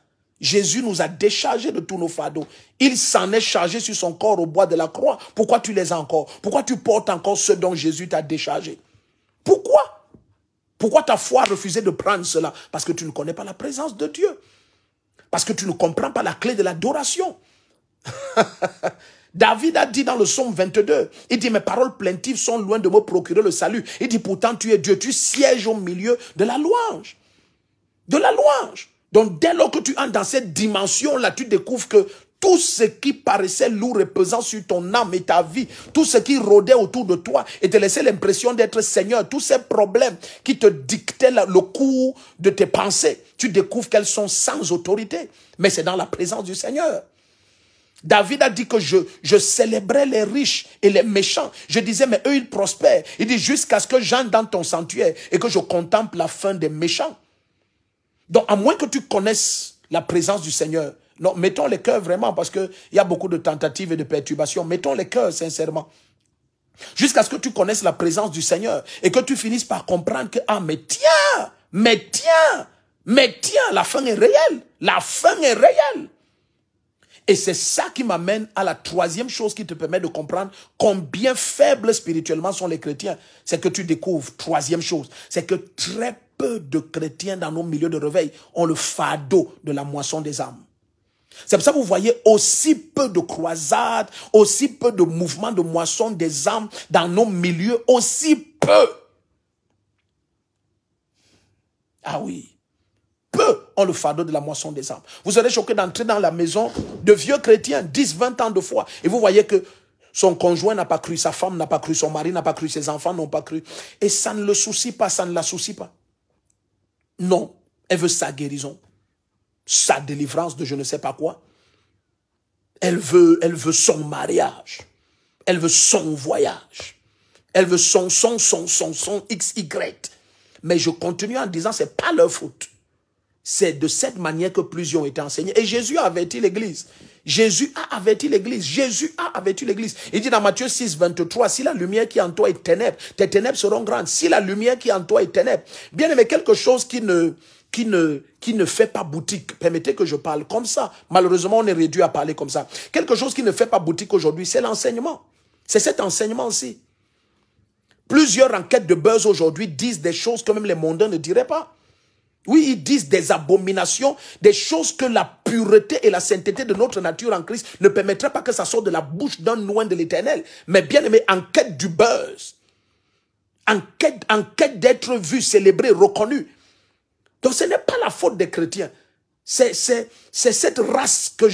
Jésus nous a déchargés de tous nos fardeaux. Il s'en est chargé sur son corps au bois de la croix. Pourquoi tu les as encore? Pourquoi tu portes encore ce dont Jésus t'a déchargé? Pourquoi? Pourquoi ta foi a refusé de prendre cela? Parce que tu ne connais pas la présence de Dieu. Parce que tu ne comprends pas la clé de l'adoration. David a dit dans le psaume 22, il dit, mes paroles plaintives sont loin de me procurer le salut. Il dit, pourtant tu es Dieu, tu sièges au milieu de la louange. De la louange. Donc dès lors que tu entres dans cette dimension-là, tu découvres que tout ce qui paraissait lourd et pesant sur ton âme et ta vie, tout ce qui rôdait autour de toi et te laissait l'impression d'être Seigneur, tous ces problèmes qui te dictaient le cours de tes pensées, tu découvres qu'elles sont sans autorité. Mais c'est dans la présence du Seigneur. David a dit que je célébrais les riches et les méchants. Je disais, mais eux, ils prospèrent. Il dit, jusqu'à ce que j'entre dans ton sanctuaire et que je contemple la fin des méchants. Donc, à moins que tu connaisses la présence du Seigneur, non, mettons les cœurs vraiment, parce qu'il y a beaucoup de tentatives et de perturbations. Mettons les cœurs sincèrement. Jusqu'à ce que tu connaisses la présence du Seigneur et que tu finisses par comprendre que, ah, mais tiens, la fin est réelle. La fin est réelle. Et c'est ça qui m'amène à la troisième chose qui te permet de comprendre combien faibles spirituellement sont les chrétiens. C'est que tu découvres, troisième chose, c'est que très peu de chrétiens dans nos milieux de réveil ont le fardeau de la moisson des âmes. C'est pour ça que vous voyez aussi peu de croisades, aussi peu de mouvements de moisson des âmes dans nos milieux, aussi peu. Ah oui. Peu ont le fardeau de la moisson des âmes. Vous serez choqué d'entrer dans la maison de vieux chrétiens, 10, 20 ans de foi. Et vous voyez que son conjoint n'a pas cru, sa femme n'a pas cru, son mari n'a pas cru, ses enfants n'ont pas cru. Et ça ne le soucie pas, ça ne la soucie pas. Non, elle veut sa guérison, sa délivrance de je ne sais pas quoi. Elle veut son mariage. Elle veut son voyage. Elle veut son XY. Mais je continue en disant, c'est pas leur faute. C'est de cette manière que plusieurs ont été enseignés. Et Jésus a averti l'église. Jésus a averti l'église. Jésus a averti l'église. Il dit dans Matthieu 6, 23, si la lumière qui est en toi est ténèbres, tes ténèbres seront grandes. Si la lumière qui est en toi est ténèbres. Bien aimé, quelque chose qui ne fait pas boutique. Permettez que je parle comme ça. Malheureusement, on est réduit à parler comme ça. Quelque chose qui ne fait pas boutique aujourd'hui, c'est l'enseignement. C'est cet enseignement-ci. Plusieurs enquêtes de buzz aujourd'hui disent des choses que même les mondains ne diraient pas. Oui, ils disent des abominations, des choses que la pureté et la sainteté de notre nature en Christ ne permettraient pas que ça sorte de la bouche d'un loin de l'Éternel. Mais bien aimé, en quête du buzz, en quête d'être vu, célébré, reconnu. Donc ce n'est pas la faute des chrétiens. C'est cette race que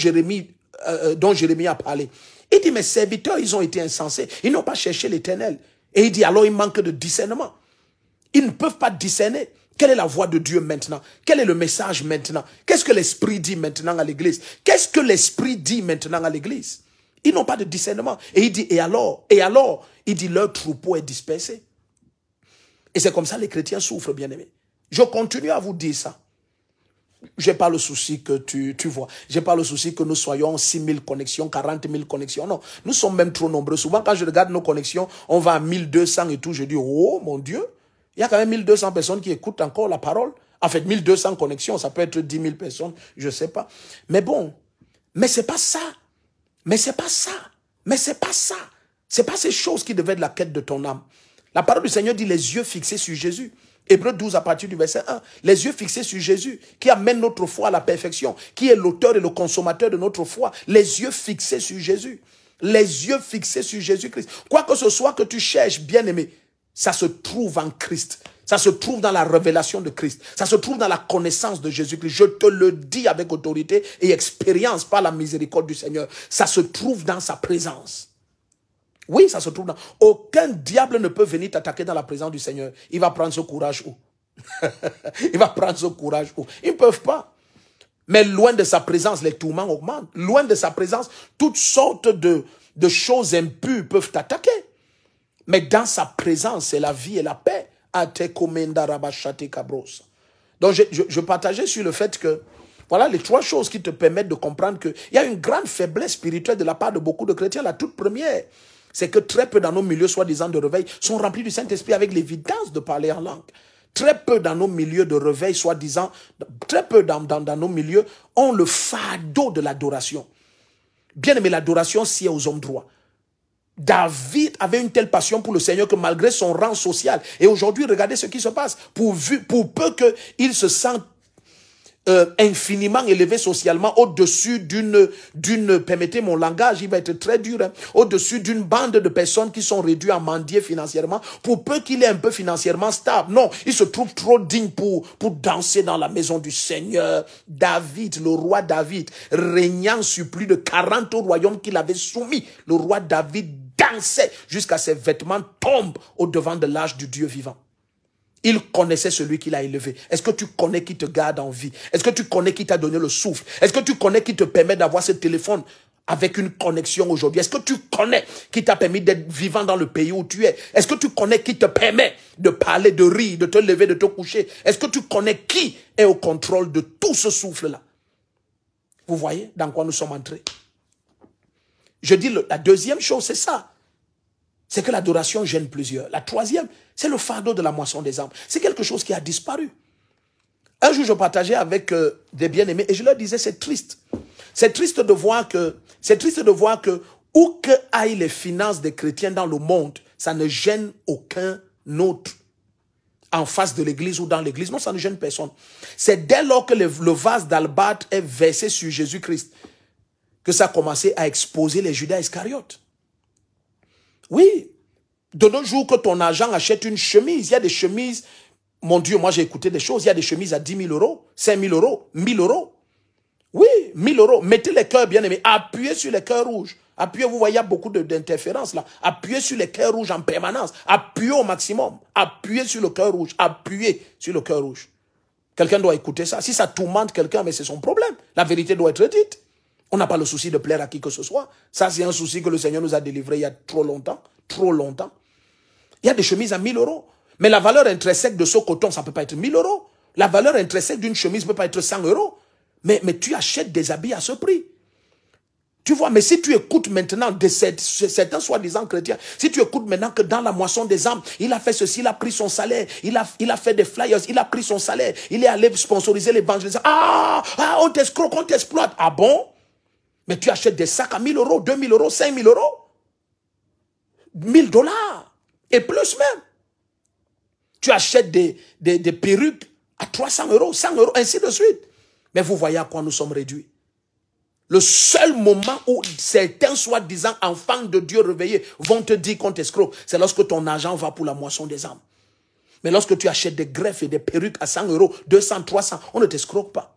dont Jérémie a parlé. Il dit, mes serviteurs, ils ont été insensés. Ils n'ont pas cherché l'Éternel. Et il dit, alors il manque de discernement. Ils ne peuvent pas discerner. Quelle est la voix de Dieu maintenant? Quel est le message maintenant? Qu'est-ce que l'Esprit dit maintenant à l'église? Qu'est-ce que l'Esprit dit maintenant à l'église? Ils n'ont pas de discernement. Et il dit, et alors, il dit, leur troupeau est dispersé. Et c'est comme ça les chrétiens souffrent, bien-aimés. Je continue à vous dire ça. Je n'ai pas le souci que tu vois. Je n'ai pas le souci que nous soyons 6 000 connexions, 40 000 connexions. Non, nous sommes même trop nombreux. Souvent, quand je regarde nos connexions, on va à 1200 et tout. Je dis, oh mon Dieu. Il y a quand même 1200 personnes qui écoutent encore la parole. En fait, 1200 connexions, ça peut être 10 000 personnes, je ne sais pas. Mais bon, mais c'est pas ça. Mais c'est pas ça. Mais c'est pas ça. C'est pas ces choses qui devaient être la quête de ton âme. La parole du Seigneur dit les yeux fixés sur Jésus. Hébreux 12 à partir du verset 1. Les yeux fixés sur Jésus, qui amène notre foi à la perfection, qui est l'auteur et le consommateur de notre foi. Les yeux fixés sur Jésus. Les yeux fixés sur Jésus-Christ. Quoi que ce soit que tu cherches, bien-aimé, ça se trouve en Christ. Ça se trouve dans la révélation de Christ. Ça se trouve dans la connaissance de Jésus-Christ. Je te le dis avec autorité et expérience par la miséricorde du Seigneur. Ça se trouve dans sa présence. Oui, ça se trouve dans... Aucun diable ne peut venir t'attaquer dans la présence du Seigneur. Il va prendre ce courage où? Il va prendre ce courage où? Ils ne peuvent pas. Mais loin de sa présence, les tourments augmentent. Loin de sa présence, toutes sortes de choses impures peuvent t'attaquer. Mais dans sa présence, c'est la vie et la paix. Donc, je partageais sur le fait que, voilà les 3 choses qui te permettent de comprendre qu'il y a une grande faiblesse spirituelle de la part de beaucoup de chrétiens. La toute première, c'est que très peu dans nos milieux, soi-disant de réveil, sont remplis du Saint-Esprit avec l'évidence de parler en langue. Très peu dans nos milieux de réveil, soi-disant, très peu dans nos milieux ont le fardeau de l'adoration. Bien aimé, l'adoration sied aux hommes droits. David avait une telle passion pour le Seigneur que malgré son rang social, et aujourd'hui, regardez ce qui se passe, pour peu qu'il se sente infiniment élevé socialement, au-dessus permettez mon langage, il va être très dur, hein, au-dessus d'une bande de personnes qui sont réduites à mendier financièrement, pour peu qu'il est un peu financièrement stable. Non, il se trouve trop digne pour danser dans la maison du Seigneur. David, le roi David, régnant sur plus de 40 royaumes qu'il avait soumis, le roi David dansait jusqu'à ses vêtements tombent au devant de l'âge du Dieu vivant. Il connaissait celui qui l'a élevé. Est-ce que tu connais qui te garde en vie? Est-ce que tu connais qui t'a donné le souffle? Est-ce que tu connais qui te permet d'avoir ce téléphone avec une connexion aujourd'hui? Est-ce que tu connais qui t'a permis d'être vivant dans le pays où tu es? Est-ce que tu connais qui te permet de parler, de rire, de te lever, de te coucher? Est-ce que tu connais qui est au contrôle de tout ce souffle-là? Vous voyez dans quoi nous sommes entrés? Je dis, la deuxième chose, c'est ça. C'est que l'adoration gêne plusieurs. La troisième, c'est le fardeau de la moisson des âmes. C'est quelque chose qui a disparu. Un jour, je partageais avec des bien-aimés et je leur disais, c'est triste. C'est triste de voir que, où que aillent les finances des chrétiens dans le monde, ça ne gêne aucun autre en face de l'église ou dans l'église. Non, ça ne gêne personne. C'est dès lors que le vase d'albâtre est versé sur Jésus-Christ que ça a commencé à exposer les Judas Iscariotes. Oui, de nos jours que ton agent achète une chemise, il y a des chemises, mon Dieu, moi j'ai écouté des choses, il y a des chemises à 10 000 euros, 5 000 euros, 1 000 euros. Oui, 1 000 euros. Mettez les cœurs bien aimés, appuyez sur les cœurs rouges. Appuyez, vous voyez, il y a beaucoup d'interférences là. Appuyez sur les cœurs rouges en permanence. Appuyez au maximum. Appuyez sur le cœur rouge. Appuyez sur le cœur rouge. Quelqu'un doit écouter ça. Si ça tourmente quelqu'un, mais c'est son problème. La vérité doit être dite. On n'a pas le souci de plaire à qui que ce soit. Ça, c'est un souci que le Seigneur nous a délivré il y a trop longtemps. Trop longtemps. Il y a des chemises à 1 000 euros. Mais la valeur intrinsèque de ce coton, ça ne peut pas être 1 000 euros. La valeur intrinsèque d'une chemise ne peut pas être 100 euros. Mais tu achètes des habits à ce prix. Tu vois, mais si tu écoutes maintenant de certains soi-disant chrétiens, si tu écoutes maintenant que dans la moisson des âmes, il a fait ceci, il a pris son salaire, il a fait des flyers, il a pris son salaire, il est allé sponsoriser l'évangélisation. On t'escroque, on t'exploite. Ah bon? Mais tu achètes des sacs à 1 000 euros, 2 000 euros, 5 000 euros, 1 000 $, et plus même. Tu achètes des perruques à 300 euros, 100 euros, ainsi de suite. Mais vous voyez à quoi nous sommes réduits. Le seul moment où certains soi-disant enfants de Dieu réveillés vont te dire qu'on t'escroque, c'est lorsque ton argent va pour la moisson des âmes. Mais lorsque tu achètes des greffes et des perruques à 100 euros, 200, 300, on ne t'escroque pas.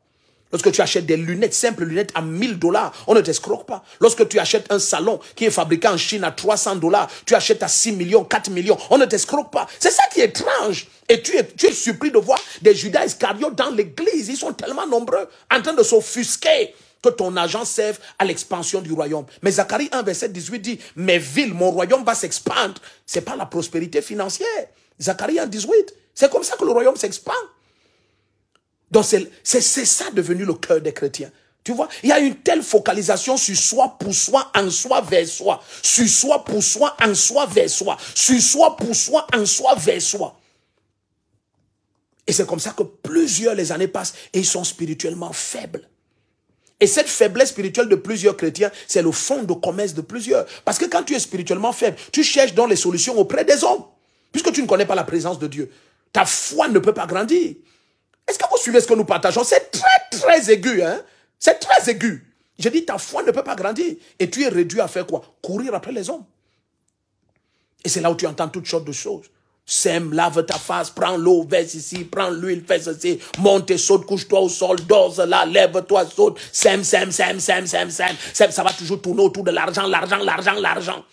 Lorsque tu achètes des lunettes, simples lunettes à 1 000 $, on ne t'escroque pas. Lorsque tu achètes un salon qui est fabriqué en Chine à 300 $, tu achètes à 6 millions, 4 millions, on ne t'escroque pas. C'est ça qui est étrange. Et tu es surpris de voir des Judas Iscariotes dans l'église. Ils sont tellement nombreux en train de s'offusquer que ton argent serve à l'expansion du royaume. Mais Zacharie 1, verset 18 dit, mes villes, mon royaume va s'expandre. C'est pas la prospérité financière. Zacharie 1, 18. C'est comme ça que le royaume s'expand. Donc c'est ça devenu le cœur des chrétiens. Tu vois, il y a une telle focalisation sur soi, pour soi, en soi, vers soi. Sur soi, pour soi, en soi, vers soi. Sur soi, pour soi, en soi, vers soi. Et c'est comme ça que plusieurs les années passent et ils sont spirituellement faibles. Et cette faiblesse spirituelle de plusieurs chrétiens, c'est le fond de commerce de plusieurs. Parce que quand tu es spirituellement faible, tu cherches donc les solutions auprès des hommes. Puisque tu ne connais pas la présence de Dieu. Ta foi ne peut pas grandir. Est-ce que vous suivez ce que nous partageons? C'est très, très aigu. Hein? C'est très aigu. Je dis, ta foi ne peut pas grandir. Et tu es réduit à faire quoi? Courir après les hommes. Et c'est là où tu entends toutes sortes de choses. Sème, lave ta face, prends l'eau, verse ici, prends l'huile, fais ceci, monte et saute, couche-toi au sol, dors là, lève-toi, saute, sème, ça va toujours tourner autour de l'argent, l'argent.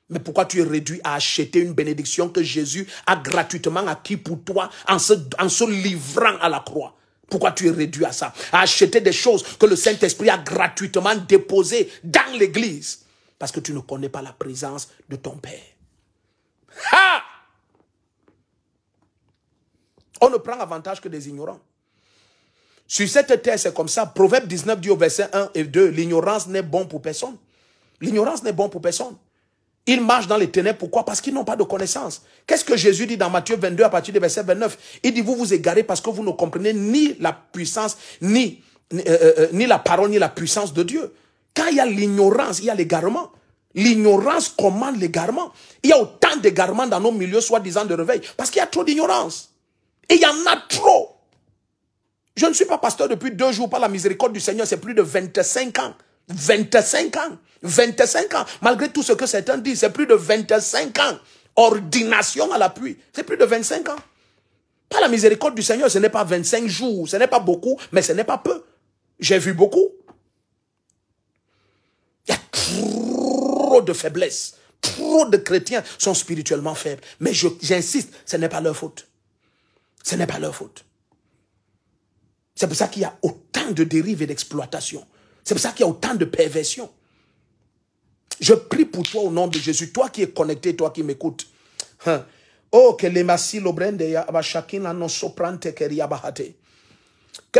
Mais pourquoi tu es réduit à acheter une bénédiction que Jésus a gratuitement acquis pour toi en se livrant à la croix? Pourquoi tu es réduit à ça? À acheter des choses que le Saint-Esprit a gratuitement déposées dans l'église. Parce que tu ne connais pas la présence de ton Père. Ha! On ne prend avantage que des ignorants. Sur cette terre, c'est comme ça. Proverbe 19 dit au verset 1 et 2, l'ignorance n'est bon pour personne. L'ignorance n'est bon pour personne. Ils marchent dans les ténèbres. Pourquoi? Parce qu'ils n'ont pas de connaissance. Qu'est-ce que Jésus dit dans Matthieu 22 à partir du verset 29? Il dit, vous vous égarez parce que vous ne comprenez ni la puissance, ni la parole, ni la puissance de Dieu. Quand il y a l'ignorance, il y a l'égarement. L'ignorance commande l'égarement. Il y a autant d'égarements dans nos milieux, soi-disant de réveil, parce qu'il y a trop d'ignorance. Et il y en a trop. Je ne suis pas pasteur depuis 2 jours par la miséricorde du Seigneur, c'est plus de 25 ans. 25 ans. 25 ans. Malgré tout ce que certains disent, c'est plus de 25 ans. Ordination à l'appui. C'est plus de 25 ans. Par la miséricorde du Seigneur, ce n'est pas 25 jours. Ce n'est pas beaucoup, mais ce n'est pas peu. J'ai vu beaucoup. Il y a trop de faiblesse. Trop de chrétiens sont spirituellement faibles. Mais j'insiste, ce n'est pas leur faute. Ce n'est pas leur faute. C'est pour ça qu'il y a autant de dérives et d'exploitation. C'est pour ça qu'il y a autant de perversion. Je prie pour toi au nom de Jésus, toi qui es connecté, toi qui m'écoutes. Oh, que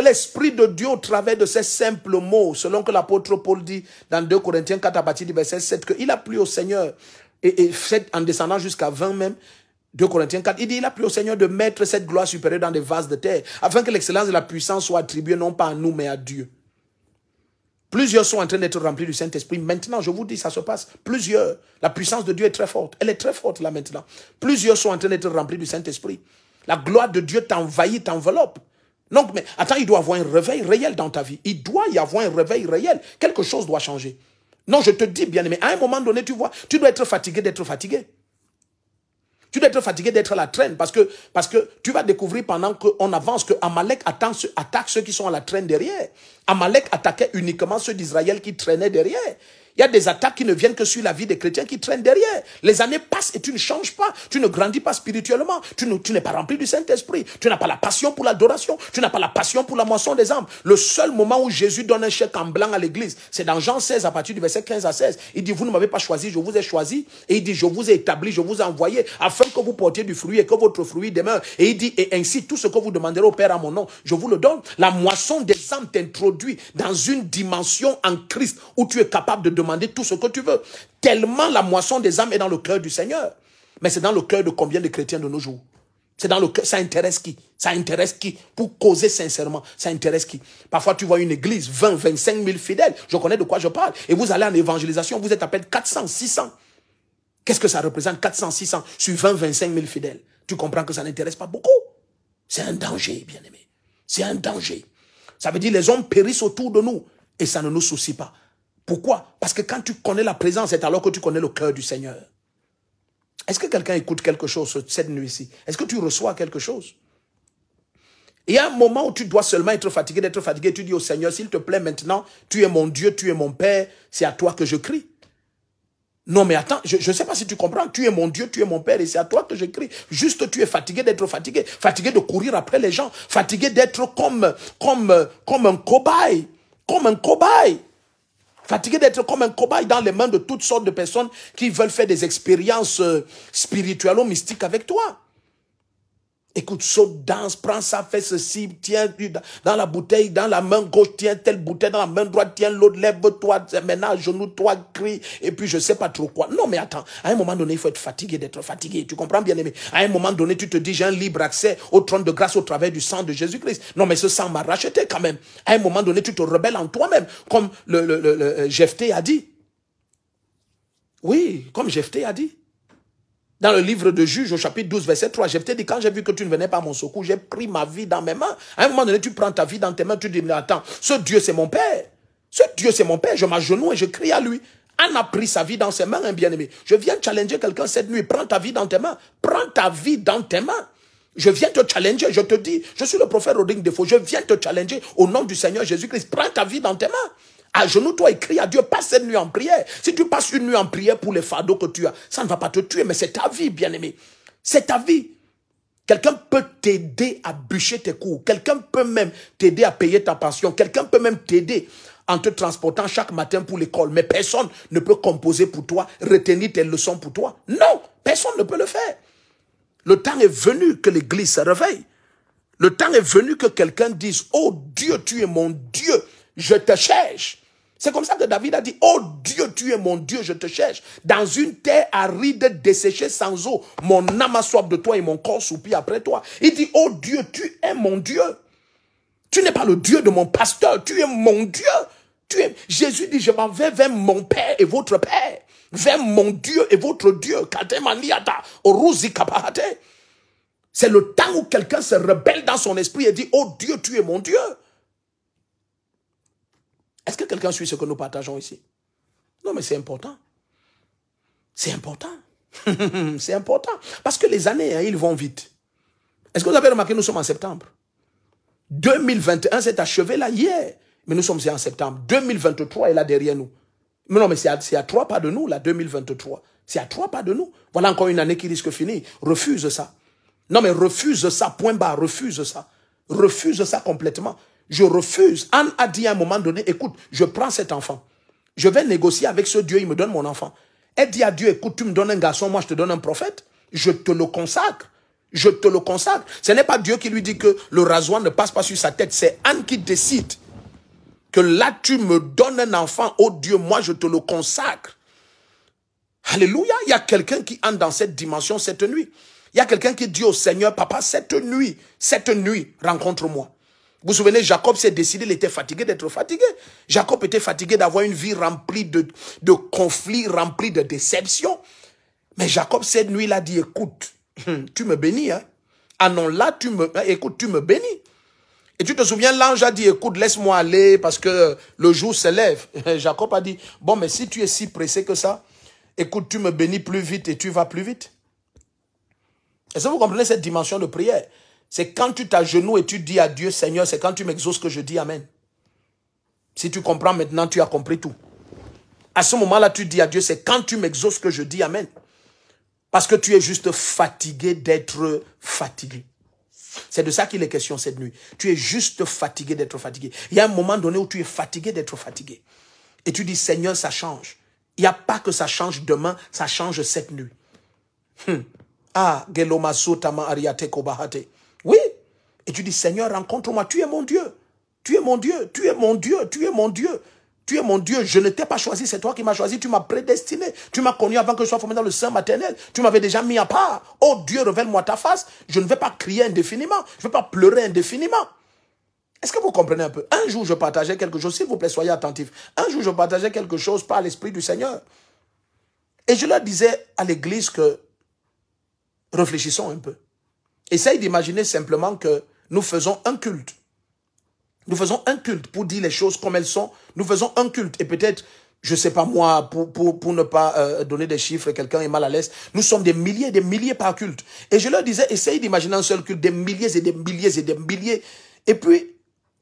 l'esprit de Dieu au travers de ces simples mots, selon que l'apôtre Paul dit dans 2 Corinthiens 4 à partir du verset 7, qu'il a plu au Seigneur, et fait en descendant jusqu'à 20 même, 2 Corinthiens 4, il dit, il a plu au Seigneur de mettre cette gloire supérieure dans des vases de terre, afin que l'excellence et la puissance soient attribuées non pas à nous, mais à Dieu. Plusieurs sont en train d'être remplis du Saint-Esprit. Maintenant, je vous dis, ça se passe. Plusieurs. La puissance de Dieu est très forte. Elle est très forte là maintenant. Plusieurs sont en train d'être remplis du Saint-Esprit. La gloire de Dieu t'envahit, t'enveloppe. Donc, mais attends, il doit y avoir un réveil réel dans ta vie. Il doit y avoir un réveil réel. Quelque chose doit changer. Non, je te dis, bien-aimé, à un moment donné, tu vois, tu dois être fatigué d'être fatigué. Tu dois être fatigué d'être à la traîne parce que tu vas découvrir pendant qu'on avance que Amalek attaque ceux qui sont à la traîne derrière. Amalek attaquait uniquement ceux d'Israël qui traînaient derrière. Il y a des attaques qui ne viennent que sur la vie des chrétiens qui traînent derrière. Les années passent et tu ne changes pas. Tu ne grandis pas spirituellement. Tu n'es pas rempli du Saint-Esprit. Tu n'as pas la passion pour l'adoration. Tu n'as pas la passion pour la moisson des âmes. Le seul moment où Jésus donne un chèque en blanc à l'église, c'est dans Jean 16 à partir du verset 15 à 16. Il dit, vous ne m'avez pas choisi, je vous ai choisi. Et il dit, je vous ai établi, je vous ai envoyé afin que vous portiez du fruit et que votre fruit demeure. Et il dit, et ainsi tout ce que vous demanderez au Père à mon nom, je vous le donne. La moisson des âmes t'introduit dans une dimension en Christ où tu es capable de demander tout ce que tu veux. Tellement la moisson des âmes est dans le cœur du Seigneur. Mais c'est dans le cœur de combien de chrétiens de nos jours? C'est dans le cœur. Ça intéresse qui? Ça intéresse qui? Pour causer sincèrement, ça intéresse qui? Parfois tu vois une église, 20, 25 000 fidèles. Je connais de quoi je parle. Et vous allez en évangélisation, vous êtes à peine 400, 600. Qu'est-ce que ça représente 400, 600 sur 20, 25 000 fidèles? Tu comprends que ça n'intéresse pas beaucoup. C'est un danger, bien-aimé. C'est un danger. Ça veut dire les hommes périssent autour de nous et ça ne nous soucie pas. Pourquoi? Parce que quand tu connais la présence, c'est alors que tu connais le cœur du Seigneur. Est-ce que quelqu'un écoute quelque chose cette nuit-ci? Est-ce que tu reçois quelque chose? Il y a un moment où tu dois seulement être fatigué, d'être fatigué. Tu dis au Seigneur, s'il te plaît maintenant, tu es mon Dieu, tu es mon Père, c'est à toi que je crie. Non mais attends, je ne sais pas si tu comprends. Tu es mon Dieu, tu es mon Père et c'est à toi que je crie. Juste tu es fatigué d'être fatigué. Fatigué de courir après les gens. Fatigué d'être comme un cobaye. Comme un cobaye. Fatigué d'être comme un cobaye dans les mains de toutes sortes de personnes qui veulent faire des expériences spirituelles ou mystiques avec toi. Écoute, saute, danse, prends ça, fais ceci, tiens dans la bouteille, dans la main gauche, tiens telle bouteille, dans la main droite, tiens l'autre, lève-toi, maintenant, genoux-toi, crie, et puis je sais pas trop quoi. Non, mais attends, à un moment donné, il faut être fatigué d'être fatigué. Tu comprends, bien aimé? À un moment donné, tu te dis, j'ai un libre accès au trône de grâce au travers du sang de Jésus-Christ. Non, mais ce sang m'a racheté quand même. À un moment donné, tu te rebelles en toi-même, comme le Jephthé a dit. Oui, comme Jephthé a dit. Dans le livre de Juges, au chapitre 12, verset 3, Jephthé dit, quand j'ai vu que tu ne venais pas à mon secours, j'ai pris ma vie dans mes mains. À un moment donné, tu prends ta vie dans tes mains, tu dis, mais attends, ce Dieu, c'est mon Père. Ce Dieu, c'est mon Père. Je m'agenouille et je crie à lui. Anne a pris sa vie dans ses mains, un bien-aimé. Je viens challenger quelqu'un cette nuit. Prends ta vie dans tes mains. Prends ta vie dans tes mains. Je viens te challenger. Je te dis, je suis le prophète Rodrigue Defoe. Je viens te challenger au nom du Seigneur Jésus-Christ. Prends ta vie dans tes mains. Agenouille-toi et crie à Dieu, passe cette nuit en prière. Si tu passes une nuit en prière pour les fardeaux que tu as, ça ne va pas te tuer, mais c'est ta vie, bien-aimé. C'est ta vie. Quelqu'un peut t'aider à bûcher tes cours. Quelqu'un peut même t'aider à payer ta pension. Quelqu'un peut même t'aider en te transportant chaque matin pour l'école. Mais personne ne peut composer pour toi, retenir tes leçons pour toi. Non, personne ne peut le faire. Le temps est venu que l'Église se réveille. Le temps est venu que quelqu'un dise, oh Dieu, tu es mon Dieu, je te cherche. C'est comme ça que David a dit, oh Dieu, tu es mon Dieu, je te cherche. Dans une terre aride, desséchée sans eau, mon âme a soif de toi et mon corps soupire après toi. Il dit, oh Dieu, tu es mon Dieu. Tu n'es pas le Dieu de mon pasteur, tu es mon Dieu. Jésus dit, je m'en vais vers mon Père et votre Père. Vers mon Dieu et votre Dieu. C'est le temps où quelqu'un se rebelle dans son esprit et dit, oh Dieu, tu es mon Dieu. Est-ce que quelqu'un suit ce que nous partageons ici? Non, mais c'est important. C'est important. C'est important. Parce que les années, hein, ils vont vite. Est-ce que vous avez remarqué, nous sommes en septembre. 2021 s'est achevé là hier. Mais nous sommes en septembre. 2023 est là derrière nous. Mais non, mais c'est à 3 pas de nous, là, 2023. C'est à 3 pas de nous. Voilà encore une année qui risque de finir. Refuse ça. Non, mais refuse ça, point barre, refuse ça. Refuse ça complètement. Je refuse. Anne a dit à un moment donné, écoute, je prends cet enfant. Je vais négocier avec ce Dieu, il me donne mon enfant. Elle dit à Dieu, écoute, tu me donnes un garçon, moi je te donne un prophète. Je te le consacre. Je te le consacre. Ce n'est pas Dieu qui lui dit que le rasoir ne passe pas sur sa tête. C'est Anne qui décide que là, tu me donnes un enfant. Oh Dieu, moi je te le consacre. Alléluia. Il y a quelqu'un qui entre dans cette dimension cette nuit. Il y a quelqu'un qui dit au Seigneur, papa, cette nuit, rencontre-moi. Vous vous souvenez, Jacob s'est décidé, il était fatigué d'être fatigué. Jacob était fatigué d'avoir une vie remplie de conflits, remplie de déceptions. Mais Jacob, cette nuit, il a dit, écoute, tu me bénis. Hein? Ah non, là, écoute, tu me bénis. Et tu te souviens, l'ange a dit, écoute, laisse-moi aller parce que le jour se lève. Jacob a dit, bon, mais si tu es si pressé que ça, écoute, tu me bénis plus vite et tu vas plus vite. Est-ce que vous comprenez cette dimension de prière? C'est quand tu t'agenouilles et tu dis à Dieu, Seigneur, c'est quand tu m'exauces que je dis Amen. Si tu comprends maintenant, tu as compris tout. À ce moment-là, tu dis à Dieu, c'est quand tu m'exauces que je dis Amen. Parce que tu es juste fatigué d'être fatigué. C'est de ça qu'il est question cette nuit. Tu es juste fatigué d'être fatigué. Il y a un moment donné où tu es fatigué d'être fatigué. Et tu dis, Seigneur, ça change. Il n'y a pas que ça change demain, ça change cette nuit. Ah, Gelomaso Tama Ariate Kobahate. Oui. Et tu dis, Seigneur, rencontre-moi. Tu es mon Dieu. Tu es mon Dieu. Tu es mon Dieu. Tu es mon Dieu. Tu es mon Dieu. Je ne t'ai pas choisi. C'est toi qui m'as choisi. Tu m'as prédestiné. Tu m'as connu avant que je sois formé dans le sein maternel. Tu m'avais déjà mis à part. Oh Dieu, révèle-moi ta face. Je ne vais pas crier indéfiniment. Je ne vais pas pleurer indéfiniment. Est-ce que vous comprenez un peu? Un jour, je partageais quelque chose. S'il vous plaît, soyez attentifs. Un jour, je partageais quelque chose par l'Esprit du Seigneur. Et je leur disais à l'église que réfléchissons un peu. Essaye d'imaginer simplement que nous faisons un culte. Nous faisons un culte pour dire les choses comme elles sont. Nous faisons un culte. Et peut-être, je ne sais pas moi, pour ne pas donner des chiffres, quelqu'un est mal à l'aise. Nous sommes des milliers par culte. Et je leur disais, essaye d'imaginer un seul culte, des milliers et des milliers et des milliers. Et puis,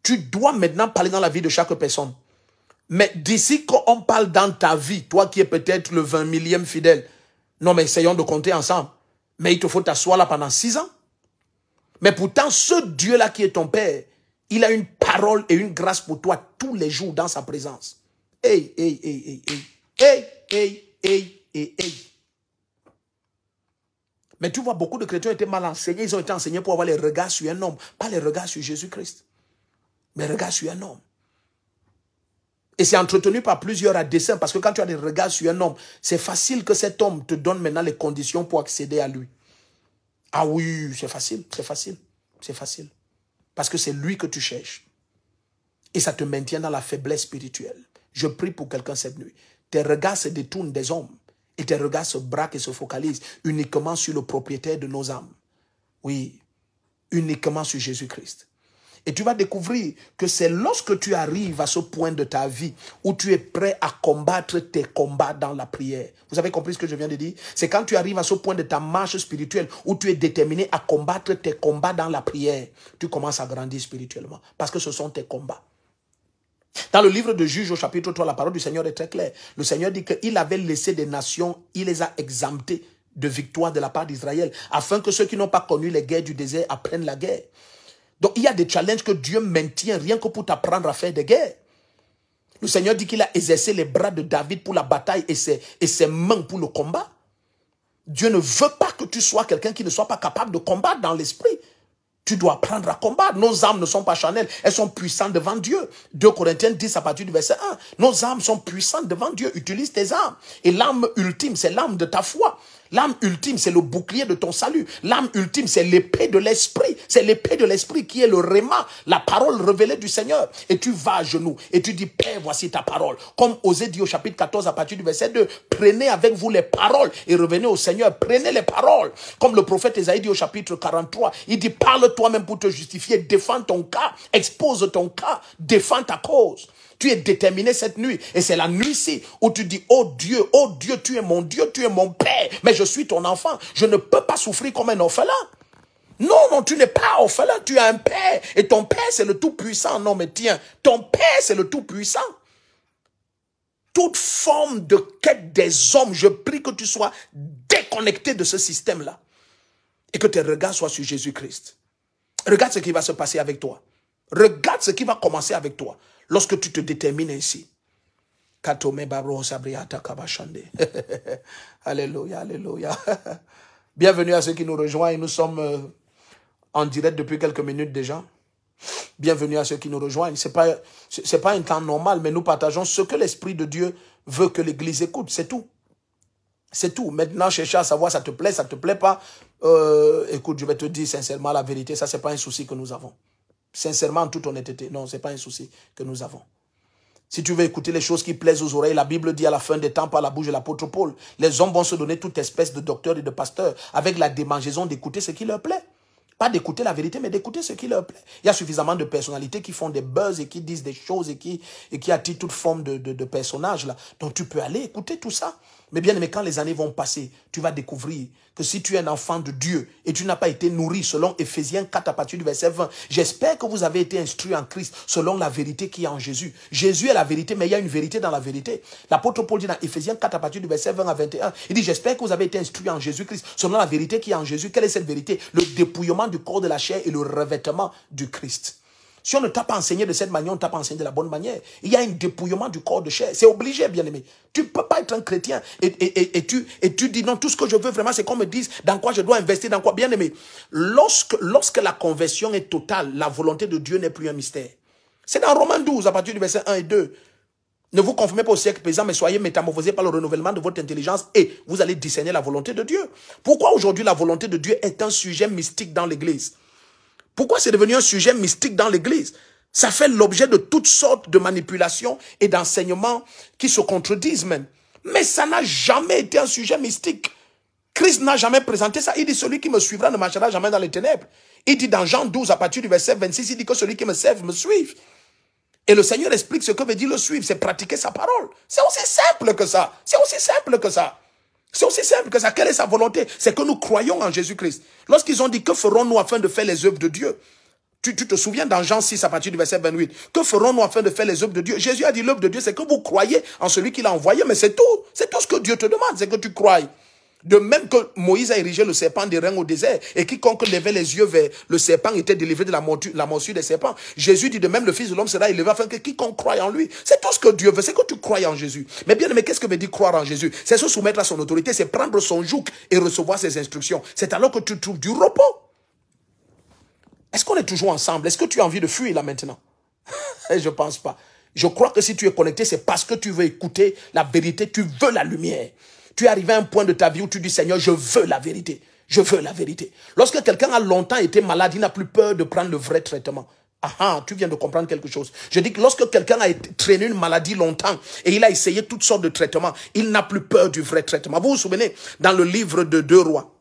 tu dois maintenant parler dans la vie de chaque personne. Mais d'ici qu'on parle dans ta vie, toi qui es peut-être le 20 millième fidèle, non mais essayons de compter ensemble. Mais il te faut t'asseoir là pendant 6 ans. Mais pourtant, ce Dieu-là qui est ton Père, il a une parole et une grâce pour toi tous les jours dans sa présence. Hey, hey, hey, hey, hey. Hey, hey, hey, hey, hey. Mais tu vois, beaucoup de chrétiens ont été mal enseignés. Ils ont été enseignés pour avoir les regards sur un homme. Pas les regards sur Jésus-Christ. Mais regards sur un homme. Et c'est entretenu par plusieurs à dessein. Parce que quand tu as des regards sur un homme, c'est facile que cet homme te donne maintenant les conditions pour accéder à lui. Ah oui, c'est facile, c'est facile, c'est facile. Parce que c'est lui que tu cherches. Et ça te maintient dans la faiblesse spirituelle. Je prie pour quelqu'un cette nuit. Tes regards se détournent des hommes. Et tes regards se braquent et se focalisent uniquement sur le propriétaire de nos âmes. Oui, uniquement sur Jésus-Christ. Et tu vas découvrir que c'est lorsque tu arrives à ce point de ta vie où tu es prêt à combattre tes combats dans la prière. Vous avez compris ce que je viens de dire? C'est quand tu arrives à ce point de ta marche spirituelle où tu es déterminé à combattre tes combats dans la prière. Tu commences à grandir spirituellement parce que ce sont tes combats. Dans le livre de Juges au chapitre 3, la parole du Seigneur est très claire. Le Seigneur dit qu'il avait laissé des nations, il les a exemptées de victoire de la part d'Israël afin que ceux qui n'ont pas connu les guerres du désert apprennent la guerre. Donc, il y a des challenges que Dieu maintient rien que pour t'apprendre à faire des guerres. Le Seigneur dit qu'il a exercé les bras de David pour la bataille et ses mains pour le combat. Dieu ne veut pas que tu sois quelqu'un qui ne soit pas capable de combattre dans l'esprit. Tu dois apprendre à combattre. Nos âmes ne sont pas charnelles, elles sont puissantes devant Dieu. 2 Corinthiens 10 à partir du verset 1. Nos âmes sont puissantes devant Dieu. Utilise tes âmes. Et l'âme ultime, c'est l'âme de ta foi. L'âme ultime, c'est le bouclier de ton salut. L'âme ultime, c'est l'épée de l'esprit. C'est l'épée de l'esprit qui est le réma, la parole révélée du Seigneur. Et tu vas à genoux et tu dis, Père, voici ta parole. Comme Osée dit au chapitre 14 à partir du verset 2, prenez avec vous les paroles et revenez au Seigneur. Prenez les paroles. Comme le prophète Ésaïe dit au chapitre 43, il dit, parle toi-même pour te justifier, défends ton cas, expose ton cas, défends ta cause. Tu es déterminé cette nuit. Et c'est la nuit-ci où tu dis, oh Dieu, tu es mon Dieu, tu es mon Père. Mais je suis ton enfant. Je ne peux pas souffrir comme un orphelin. Non, non, tu n'es pas orphelin. Tu as un Père. Et ton Père, c'est le Tout-Puissant. Non, mais tiens, ton Père, c'est le Tout-Puissant. Toute forme de quête des hommes, je prie que tu sois déconnecté de ce système-là. Et que tes regards soient sur Jésus-Christ. Regarde ce qui va se passer avec toi. Regarde ce qui va commencer avec toi. Lorsque tu te détermines ainsi. Alléluia, alléluia. Bienvenue à ceux qui nous rejoignent. Nous sommes en direct depuis quelques minutes déjà. Bienvenue à ceux qui nous rejoignent. C'est pas un temps normal, mais nous partageons ce que l'Esprit de Dieu veut que l'Église écoute. C'est tout. C'est tout. Maintenant, chercher à savoir ça te plaît pas. Écoute, je vais te dire sincèrement la vérité. Ça, c'est pas un souci que nous avons. Sincèrement, en toute honnêteté, non, ce n'est pas un souci que nous avons. Si tu veux écouter les choses qui plaisent aux oreilles, la Bible dit à la fin des temps par la bouche de l'apôtre Paul, les hommes vont se donner toute espèce de docteurs et de pasteurs avec la démangeaison d'écouter ce qui leur plaît. Pas d'écouter la vérité, mais d'écouter ce qui leur plaît. Il y a suffisamment de personnalités qui font des buzz et qui disent des choses et qui attirent toute forme de personnages là. Donc tu peux aller écouter tout ça. Mais bien aimé, quand les années vont passer, tu vas découvrir que si tu es un enfant de Dieu et tu n'as pas été nourri selon Éphésiens 4 à partir du verset 20, j'espère que vous avez été instruits en Christ selon la vérité qui est en Jésus. Jésus est la vérité, mais il y a une vérité dans la vérité. L'apôtre Paul dit dans Éphésiens 4 à partir du verset 20 à 21, il dit, j'espère que vous avez été instruits en Jésus-Christ selon la vérité qui est en Jésus. Quelle est cette vérité? Le dépouillement du corps de la chair et le revêtement du Christ. Si on ne t'a pas enseigné de cette manière, on ne t'a pas enseigné de la bonne manière. Il y a un dépouillement du corps de chair. C'est obligé, bien-aimé. Tu ne peux pas être un chrétien et tu dis non, tout ce que je veux vraiment, c'est qu'on me dise dans quoi je dois investir, dans quoi. Bien-aimé, lorsque la conversion est totale, la volonté de Dieu n'est plus un mystère. C'est dans Romains 12, à partir du verset 1 et 2. Ne vous conformez pas au siècle présent, mais soyez métamorphosés par le renouvellement de votre intelligence et vous allez discerner la volonté de Dieu. Pourquoi aujourd'hui la volonté de Dieu est un sujet mystique dans l'Église? Pourquoi c'est devenu un sujet mystique dans l'Église? Ça fait l'objet de toutes sortes de manipulations et d'enseignements qui se contredisent même. Mais ça n'a jamais été un sujet mystique. Christ n'a jamais présenté ça. Il dit, celui qui me suivra ne marchera jamais dans les ténèbres. Il dit dans Jean 12, à partir du verset 26, il dit que celui qui me serve me suive. Et le Seigneur explique ce que veut dire le suivre, c'est pratiquer sa parole. C'est aussi simple que ça. C'est aussi simple que ça. C'est aussi simple que ça. Quelle est sa volonté? C'est que nous croyons en Jésus-Christ. Lorsqu'ils ont dit, que ferons-nous afin de faire les œuvres de Dieu? Tu te souviens dans Jean 6 à partir du verset 28. Que ferons-nous afin de faire les œuvres de Dieu? Jésus a dit, l'œuvre de Dieu, c'est que vous croyez en celui qui l'a envoyé. Mais c'est tout. C'est tout ce que Dieu te demande, c'est que tu croies. De même que Moïse a érigé le serpent d'airain au désert, et quiconque levait les yeux vers le serpent était délivré de la morsure des serpents. Jésus dit de même, le Fils de l'homme sera élevé afin que quiconque croie en lui. C'est tout ce que Dieu veut, c'est que tu crois en Jésus. Mais bien aimé, qu'est-ce que veut dire croire en Jésus? C'est se soumettre à son autorité, c'est prendre son joug et recevoir ses instructions. C'est alors que tu trouves du repos. Est-ce qu'on est toujours ensemble? Est-ce que tu as envie de fuir là maintenant? Je ne pense pas. Je crois que si tu es connecté, c'est parce que tu veux écouter la vérité, tu veux la lumière. Tu es arrivé à un point de ta vie où tu dis, Seigneur, je veux la vérité. Je veux la vérité. Lorsque quelqu'un a longtemps été malade, il n'a plus peur de prendre le vrai traitement. Ah, tu viens de comprendre quelque chose. Je dis que lorsque quelqu'un a traîné une maladie longtemps et il a essayé toutes sortes de traitements, il n'a plus peur du vrai traitement. Vous vous souvenez, dans le livre de 2 Rois,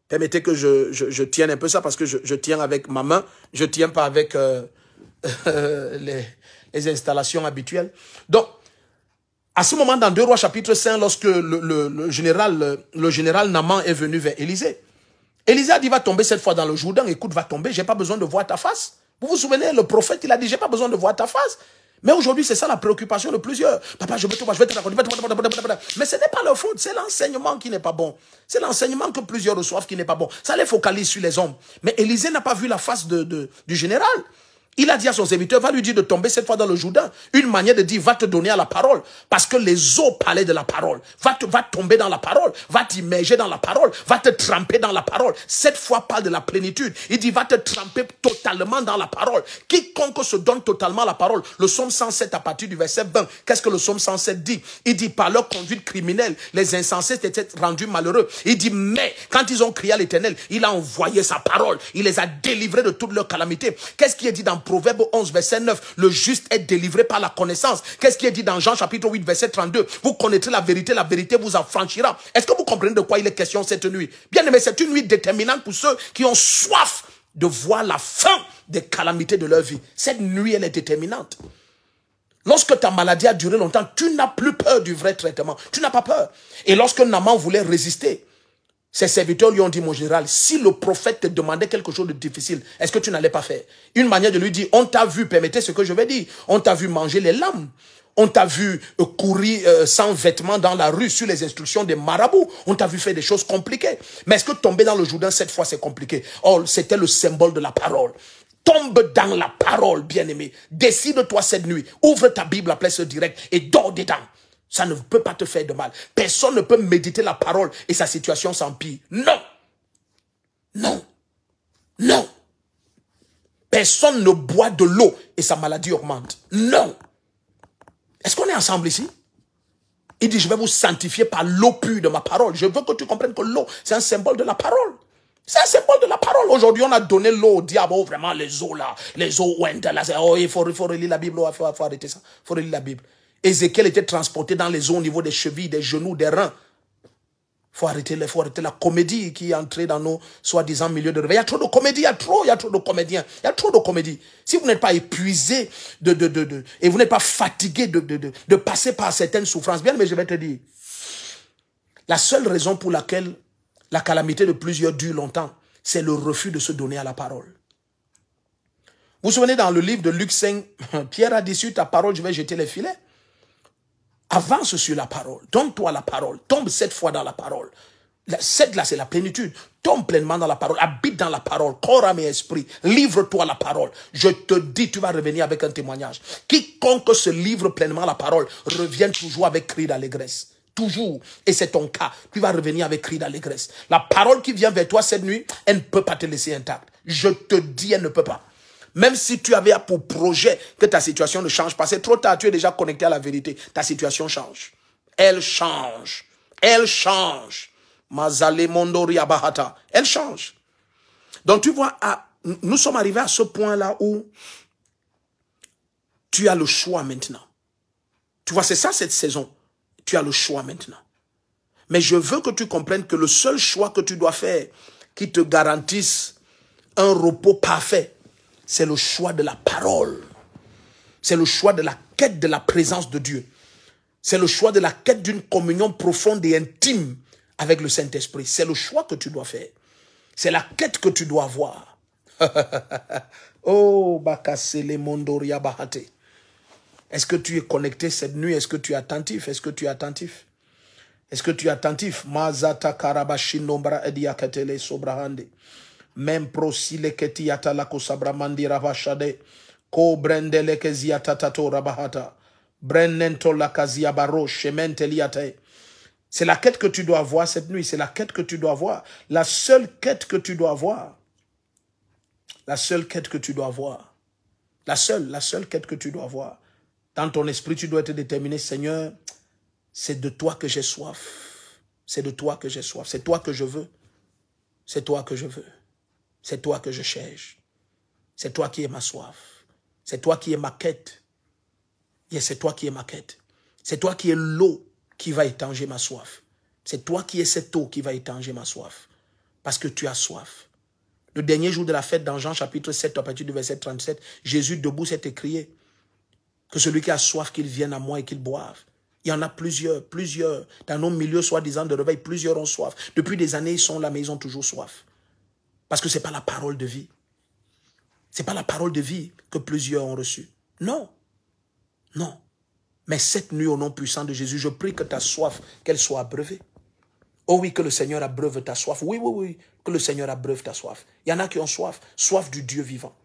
permettez que je tienne un peu ça parce que je tiens avec ma main, je ne tiens pas avec les installations habituelles. Donc, à ce moment, dans 2 Rois chapitre 5, lorsque le général Naaman est venu vers Élisée, Élisée a dit, va tomber cette fois dans le Jourdain. Écoute, va tomber, j'ai pas besoin de voir ta face. Vous vous souvenez, le prophète, il a dit, j'ai pas besoin de voir ta face. Mais aujourd'hui, c'est ça la préoccupation de plusieurs. Papa, je veux te voir, je vais te raconter. Mais ce n'est pas leur faute, c'est l'enseignement qui n'est pas bon. C'est l'enseignement que plusieurs reçoivent qui n'est pas bon. Ça les focalise sur les hommes. Mais Élisée n'a pas vu la face du général. Il a dit à son serviteur, va lui dire de tomber cette fois dans le Jourdain. Une manière de dire, va te donner à la parole. Parce que les eaux parlaient de la parole. Va tomber dans la parole. Va t'immerger dans la parole. Va te tremper dans la parole. Cette fois parle de la plénitude. Il dit, va te tremper totalement dans la parole. Quiconque se donne totalement à la parole. Le psaume 107 à partir du verset 20. Qu'est-ce que le psaume 107 dit? Il dit, par leur conduite criminelle, les insensés étaient rendus malheureux. Il dit, mais quand ils ont crié à l'Éternel, il a envoyé sa parole. Il les a délivrés de toutes leurs calamités. Qu'est-ce qui est dit dans Proverbe 11, verset 9, le juste est délivré par la connaissance. Qu'est-ce qui est dit dans Jean chapitre 8, verset 32, vous connaîtrez la vérité vous affranchira. Est-ce que vous comprenez de quoi il est question cette nuit? Bien aimé, c'est une nuit déterminante pour ceux qui ont soif de voir la fin des calamités de leur vie. Cette nuit, elle est déterminante. Lorsque ta maladie a duré longtemps, tu n'as plus peur du vrai traitement. Tu n'as pas peur. Et lorsque Naaman voulait résister, ses serviteurs lui ont dit, mon général, si le prophète te demandait quelque chose de difficile, est-ce que tu n'allais pas faire? Une manière de lui dire, on t'a vu, permettez ce que je vais dire, on t'a vu manger les lames, on t'a vu courir sans vêtements dans la rue sur les instructions des marabouts, on t'a vu faire des choses compliquées. Mais est-ce que tomber dans le Jourdain, cette fois, c'est compliqué? Oh, c'était le symbole de la parole. Tombe dans la parole, bien-aimé. Décide-toi cette nuit, ouvre ta Bible à place directe et dors dedans. Ça ne peut pas te faire de mal. Personne ne peut méditer la parole et sa situation s'empire. Non. Non. Non. Personne ne boit de l'eau et sa maladie augmente. Non. Est-ce qu'on est ensemble ici? Il dit, je vais vous sanctifier par l'eau pure de ma parole. Je veux que tu comprennes que l'eau, c'est un symbole de la parole. C'est un symbole de la parole. Aujourd'hui, on a donné l'eau au diable. Oh, vraiment, les eaux là. Les eaux là. Oh, il faut relire la Bible. Il faut arrêter ça. Il faut relire la Bible. Ézéchiel était transporté dans les eaux au niveau des chevilles, des genoux, des reins. Faut arrêter la comédie qui est entrée dans nos soi-disant milieux de réveil. Il y a trop de comédie, il y a trop de comédiens. Il y a trop de comédie. Si vous n'êtes pas épuisé et vous n'êtes pas fatigué de passer par certaines souffrances, bien, mais je vais te dire, la seule raison pour laquelle la calamité de plusieurs dure longtemps, c'est le refus de se donner à la parole. Vous vous souvenez dans le livre de Luc 5, Pierre a dit, sur ta parole, je vais jeter les filets. Avance sur la parole, donne-toi la parole, tombe 7 fois dans la parole. 7 là, c'est la plénitude. Tombe pleinement dans la parole, habite dans la parole, corps, âme et esprit. Livre-toi la parole. Je te dis, tu vas revenir avec un témoignage. Quiconque se livre pleinement la parole, revient toujours avec cri d'allégresse. Toujours. Et c'est ton cas. Tu vas revenir avec cri d'allégresse. La parole qui vient vers toi cette nuit, elle ne peut pas te laisser intacte. Je te dis, elle ne peut pas. Même si tu avais pour projet que ta situation ne change pas, c'est trop tard, tu es déjà connecté à la vérité. Ta situation change. Elle change. Elle change. Mazale Mondori Abahata. Elle change. Donc tu vois, nous sommes arrivés à ce point-là où tu as le choix maintenant. Tu vois, c'est ça cette saison. Tu as le choix maintenant. Mais je veux que tu comprennes que le seul choix que tu dois faire qui te garantisse un repos parfait, c'est le choix de la parole. C'est le choix de la quête de la présence de Dieu. C'est le choix de la quête d'une communion profonde et intime avec le Saint-Esprit. C'est le choix que tu dois faire. C'est la quête que tu dois avoir. Oh, Bakasele Mondoria Bahate. Est-ce que tu es connecté cette nuit? Est-ce que tu es attentif? Est-ce que tu es attentif? Est-ce que tu es attentif? Mazata Karabashinombra Ediakatele Sobrahande. Même prosile ketiata la kosabramandi ravashade ko brendele keziata tato rabahata brennento la kazia baro chemente liate. C'est la quête que tu dois avoir cette nuit. C'est la quête que tu dois avoir. La seule quête que tu dois avoir. La seule quête que tu dois avoir. La seule quête que tu dois avoir. Dans ton esprit, tu dois être déterminé, Seigneur, c'est de toi que j'ai soif. C'est de toi que j'ai soif. C'est toi que je veux. C'est toi que je veux. C'est toi que je cherche. C'est toi qui es ma soif. C'est toi qui es ma quête. Yes, c'est toi qui es ma quête. C'est toi qui es l'eau qui va étanger ma soif. C'est toi qui es cette eau qui va étanger ma soif. Parce que tu as soif. Le dernier jour de la fête, dans Jean chapitre 7, à partir du verset 37, Jésus debout s'est écrié que celui qui a soif, qu'il vienne à moi et qu'il boive. Il y en a plusieurs. Dans nos milieux soi-disant de réveil, plusieurs ont soif. Depuis des années, ils sont là, mais ils ont toujours soif. Parce que ce n'est pas la parole de vie. Ce n'est pas la parole de vie que plusieurs ont reçue. Non. Non. Mais cette nuit, au nom puissant de Jésus, je prie que ta soif, qu'elle soit abreuvée. Oh oui, que le Seigneur abreuve ta soif. Oui, que le Seigneur abreuve ta soif. Il y en a qui ont soif. Soif du Dieu vivant.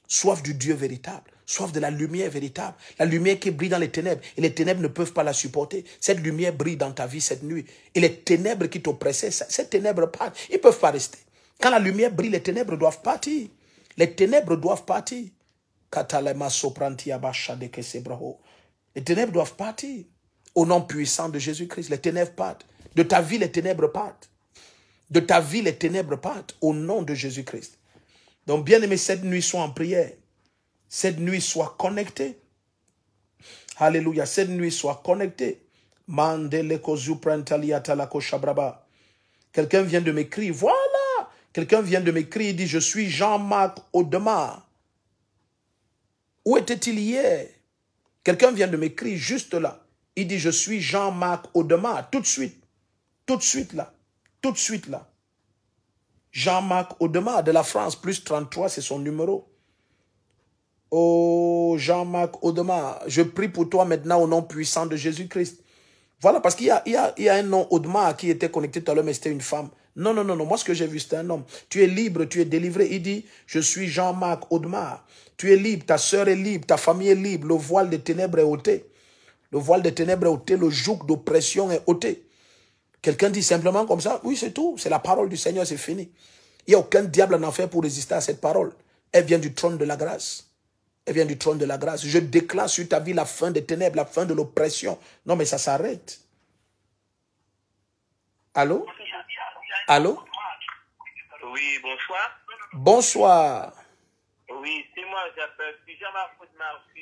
Soif du Dieu véritable. Soif de la lumière véritable. La lumière qui brille dans les ténèbres. Et les ténèbres ne peuvent pas la supporter. Cette lumière brille dans ta vie cette nuit. Et les ténèbres qui t'oppressaient, ces ténèbres partent. Ils ne peuvent pas rester. Quand la lumière brille, les ténèbres doivent partir. Les ténèbres doivent partir. Les ténèbres doivent partir. Au nom puissant de Jésus-Christ, les ténèbres partent. De ta vie, les ténèbres partent. De ta vie, les ténèbres partent. Au nom de Jésus-Christ. Donc, bien aimé, cette nuit, sois en prière. Cette nuit, sois connecté. Alléluia. Cette nuit, sois connecté. Quelqu'un vient de m'écrire. Voilà. Quelqu'un vient de m'écrire. Il dit, je suis Jean-Marc Audemars. Où était-il hier? Quelqu'un vient de m'écrire juste là. Il dit, je suis Jean-Marc Audemars. Tout de suite. Tout de suite là. Tout de suite là. Jean-Marc Audemars de la France, plus 33, c'est son numéro. Oh, Jean-Marc Audemars, je prie pour toi maintenant au nom puissant de Jésus-Christ. Voilà, parce qu'il y a un nom Audemars qui était connecté tout à l'heure, mais c'était une femme. Non, non, non, non. Moi, ce que j'ai vu, c'était un homme. Tu es libre, tu es délivré. Il dit, je suis Jean-Marc Audemars. Tu es libre, ta soeur est libre, ta famille est libre. Le voile des ténèbres est ôté. Le voile des ténèbres est ôté, le joug d'oppression est ôté. Quelqu'un dit simplement comme ça, oui, c'est tout. C'est la parole du Seigneur, c'est fini. Il n'y a aucun diable en enfer pour résister à cette parole. Elle vient du trône de la grâce. Elle vient du trône de la grâce. Je déclare sur ta vie la fin des ténèbres, la fin de l'oppression. Non, mais ça s'arrête. Allô? Allô? Oui, bonsoir. Bonsoir. Oui, c'est moi, j'appelle. Je suis Jean-Marc Audemars. Je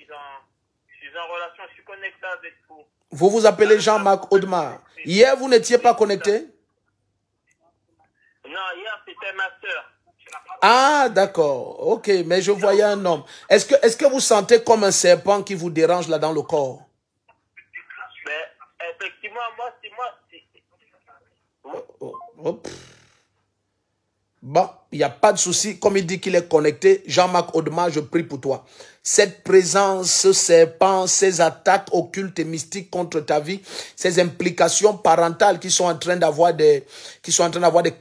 suis en relation, je suis connecté avec vous. Vous vous appelez Jean-Marc Audemars. Hier, vous n'étiez pas connecté? Non, hier, c'était ma soeur. Ah, d'accord. Ok, mais je voyais un homme. Est-ce que vous sentez comme un serpent qui vous dérange là dans le corps? Mais, effectivement, moi. Bon, il n'y a pas de souci. Comme il dit qu'il est connecté, Jean-Marc Audemars, je prie pour toi. Cette présence, ce serpent, ces attaques occultes et mystiques contre ta vie, ces implications parentales qui sont en train d'avoir des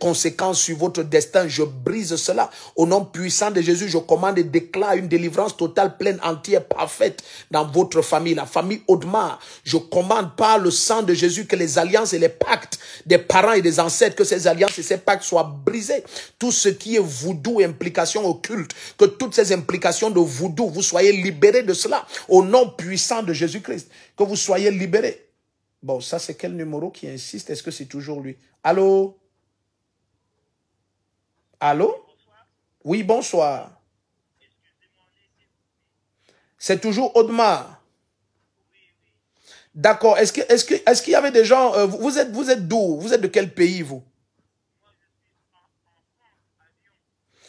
conséquences sur votre destin, je brise cela. Au nom puissant de Jésus, je commande et déclare une délivrance totale, pleine, entière, parfaite dans votre famille, la famille Audemars. Je commande par le sang de Jésus que les alliances et les pactes des parents et des ancêtres, que ces alliances et ces pactes soient brisés. Tout ce qui est voodoo et implications occultes, que toutes ces implications de voodoo, vous soyez libérés de cela, au nom puissant de Jésus-Christ, que vous soyez libérés. Bon, ça c'est quel numéro qui insiste? Est-ce que c'est toujours lui? Allô? Allô? Oui, bonsoir. C'est toujours Audemars. D'accord. Est-ce qu'il y avait des gens... vous êtes d'où? Vous êtes de quel pays, vous?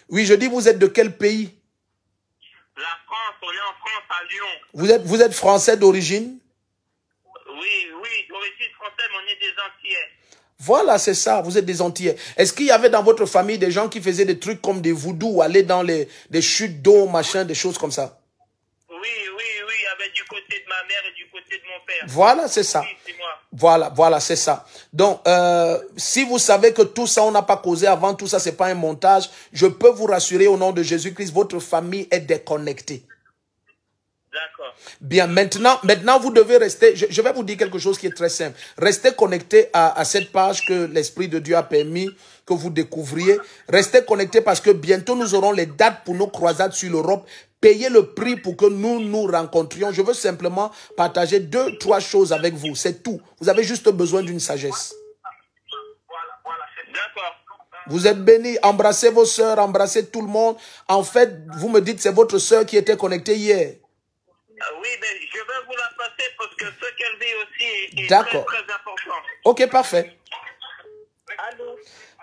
Oui, je dis, vous êtes de quel pays? La France, on est en France, à Lyon. Vous êtes français d'origine? Oui, d'origine française, mais on est des Antillais. Voilà, c'est ça, vous êtes des Antillais. Est-ce qu'il y avait dans votre famille des gens qui faisaient des trucs comme des voodoo, aller dans des chutes d'eau, machin, des choses comme ça? Oui, il y avait du côté de ma mère et du côté de mon père. Voilà, c'est ça. Oui, c'est moi. Voilà, c'est ça. Donc, si vous savez que tout ça, on n'a pas causé avant, tout ça, c'est pas un montage, je peux vous rassurer au nom de Jésus-Christ, votre famille est déconnectée. D'accord. Bien, maintenant, vous devez rester, je vais vous dire quelque chose qui est très simple. Restez connecté à cette page que l'Esprit de Dieu a permis que vous découvriez. Restez connecté parce que bientôt nous aurons les dates pour nos croisades sur l'Europe. Payez le prix pour que nous nous rencontrions. Je veux simplement partager 2-3 choses avec vous. C'est tout. Vous avez juste besoin d'une sagesse. D'accord. Vous êtes bénis. Embrassez vos sœurs, embrassez tout le monde. En fait, vous me dites c'est votre sœur qui était connectée hier. Oui, mais je vais vous la passer parce que ce qu'elle dit aussi est très, très important. Ok, parfait. Allô?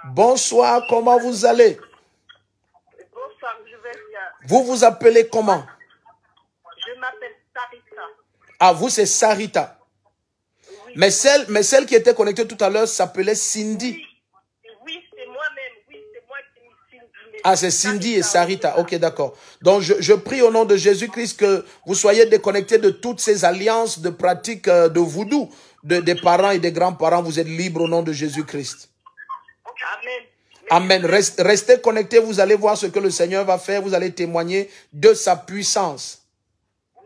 Bonsoir, comment vous allez? Bonsoir, je vais bien. Vous vous appelez comment? Je m'appelle Sarita. Ah, vous c'est Sarita. Oui. Mais celle qui était connectée tout à l'heure s'appelait Cindy. Oui, c'est moi-même. Oui, c'est moi qui me Cindy. Ah, c'est Cindy et Sarita. Ok, d'accord. Donc, je prie au nom de Jésus-Christ que vous soyez déconnectés de toutes ces alliances de pratiques de voodoo, des parents et des grands-parents. Vous êtes libres au nom de Jésus-Christ. Amen. Amen. Restez connectés, vous allez voir ce que le Seigneur va faire, vous allez témoigner de sa puissance.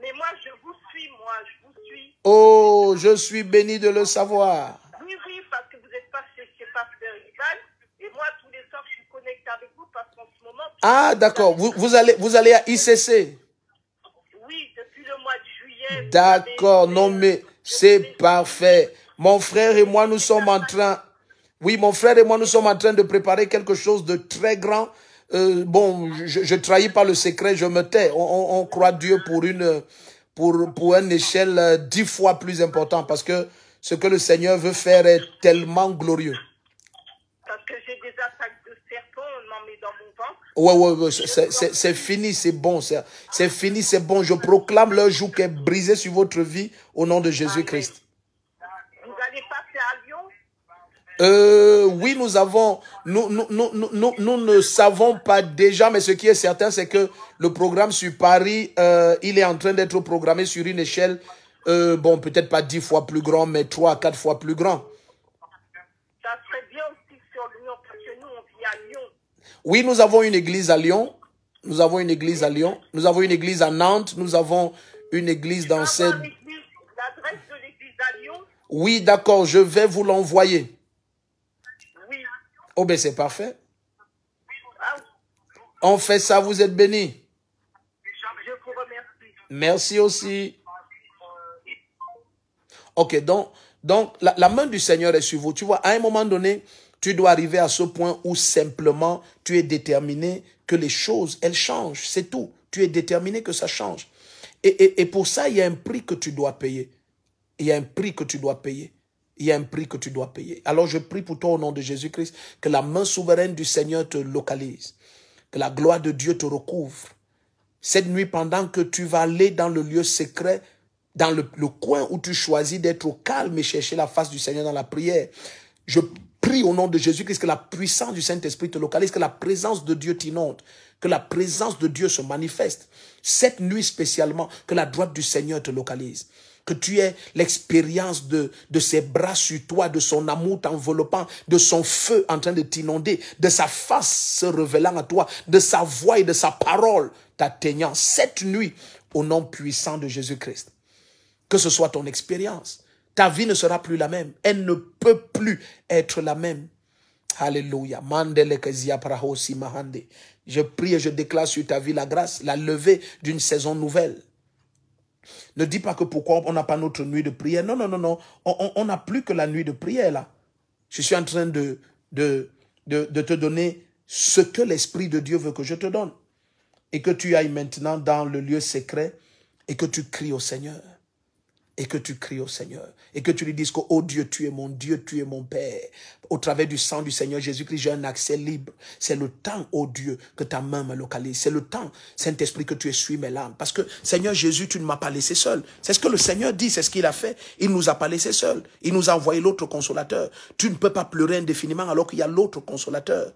Mais moi, je vous suis, je vous suis. Oh, je suis béni de le savoir. Oui, parce que vous n'êtes pas chez Pasteur Ivan. Et moi, tous les soirs, je suis connecté avec vous parce qu'en ce moment... Ah, d'accord. Vous allez à ICC. Oui, depuis le mois de juillet. D'accord. Non, mais c'est parfait. Mon frère et moi, nous sommes en train... Oui, mon frère et moi, nous sommes en train de préparer quelque chose de très grand. Bon, je trahis pas le secret, je me tais. On croit Dieu pour une échelle 10 fois plus importante parce que ce que le Seigneur veut faire est tellement glorieux. Parce que j'ai des attaques de serpents, on m'en met dans mon ventre. Ouais, c'est fini, c'est bon. C'est fini, c'est bon. Je proclame le joug qui est brisé sur votre vie au nom de Jésus-Christ. Vous allez passer à Lyon? Oui, nous ne savons pas déjà, mais ce qui est certain, c'est que le programme sur Paris, il est en train d'être programmé sur une échelle, bon, peut-être pas 10 fois plus grand, mais 3 à 4 fois plus grand. Ça serait bien aussi sur Lyon, parce que nous, on vit à Lyon. Oui, nous avons une église à Lyon. Nous avons une église à Lyon. Nous avons une église à Nantes. Nous avons une église dans cette... L'adresse de l'église à Lyon? Oui, d'accord, je vais vous l'envoyer. Oui. Oh, ben c'est parfait. On fait ça, vous êtes bénis. Je vous remercie. Merci aussi. Ok, donc la main du Seigneur est sur vous. Tu vois, à un moment donné, tu dois arriver à ce point où simplement tu es déterminé que les choses, elles changent. C'est tout. Tu es déterminé que ça change. Et pour ça, il y a un prix que tu dois payer. Il y a un prix que tu dois payer. Il y a un prix que tu dois payer. Alors je prie pour toi au nom de Jésus-Christ que la main souveraine du Seigneur te localise. Que la gloire de Dieu te recouvre. Cette nuit, pendant que tu vas aller dans le lieu secret, dans le coin où tu choisis d'être au calme et chercher la face du Seigneur dans la prière, je prie au nom de Jésus-Christ que la puissance du Saint-Esprit te localise, que la présence de Dieu t'inonde, que la présence de Dieu se manifeste. Cette nuit spécialement, que la droite du Seigneur te localise. Que tu aies l'expérience de ses bras sur toi, de son amour t'enveloppant, de son feu en train de t'inonder, de sa face se révélant à toi, de sa voix et de sa parole t'atteignant cette nuit au nom puissant de Jésus-Christ. Que ce soit ton expérience. Ta vie ne sera plus la même. Elle ne peut plus être la même. Alléluia. Je prie et je déclare sur ta vie la grâce, la levée d'une saison nouvelle. Ne dis pas que pourquoi on n'a pas notre nuit de prière. Non, non, non, non. On n'a plus que la nuit de prière là. Je suis en train de te donner ce que l'Esprit de Dieu veut que je te donne. Et que tu ailles maintenant dans le lieu secret et que tu cries au Seigneur. Et que tu cries au Seigneur. Et que tu lui dises que, oh Dieu, tu es mon Dieu, tu es mon Père. Au travers du sang du Seigneur Jésus-Christ, j'ai un accès libre. C'est le temps, oh Dieu, que ta main me localise. C'est le temps, Saint-Esprit, que tu essuies mes larmes. Parce que, Seigneur Jésus, tu ne m'as pas laissé seul. C'est ce que le Seigneur dit, c'est ce qu'il a fait. Il ne nous a pas laissé seul. Il nous a envoyé l'autre consolateur. Tu ne peux pas pleurer indéfiniment alors qu'il y a l'autre consolateur.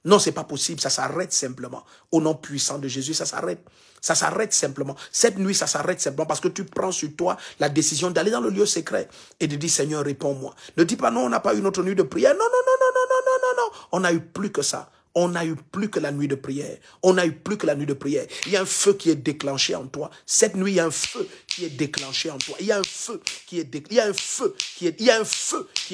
Non, c'est pas possible, ça s'arrête simplement. Au nom puissant de Jésus, ça s'arrête. Ça s'arrête simplement. Cette nuit, ça s'arrête simplement parce que tu prends sur toi la décision d'aller dans le lieu secret et de dire, Seigneur, réponds-moi. Ne dis pas, non, on n'a pas eu notre nuit de prière. Non, non, non, non, non, non, non, non, non. On n'a eu plus que ça. On n'a eu plus que la nuit de prière. On n'a eu plus que la nuit de prière. Il y a un feu qui est déclenché en toi. Cette nuit, il y a un feu qui est déclenché en toi. Il y a un feu qui est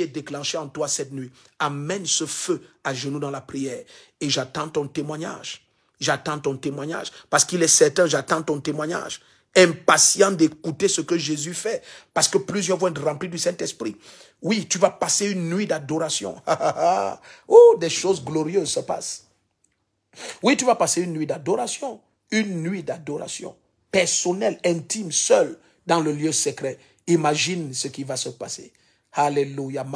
déclenché en toi cette nuit. Amène ce feu à genoux dans la prière. Et j'attends ton témoignage. J'attends ton témoignage. Parce qu'il est certain, j'attends ton témoignage. Impatient d'écouter ce que Jésus fait. Parce que plusieurs vont être remplis du Saint-Esprit. Oui, tu vas passer une nuit d'adoration. Oh, des choses glorieuses se passent. Oui, tu vas passer une nuit d'adoration. Une nuit d'adoration. Personnelle, intime, seule, dans le lieu secret. Imagine ce qui va se passer. Alléluia.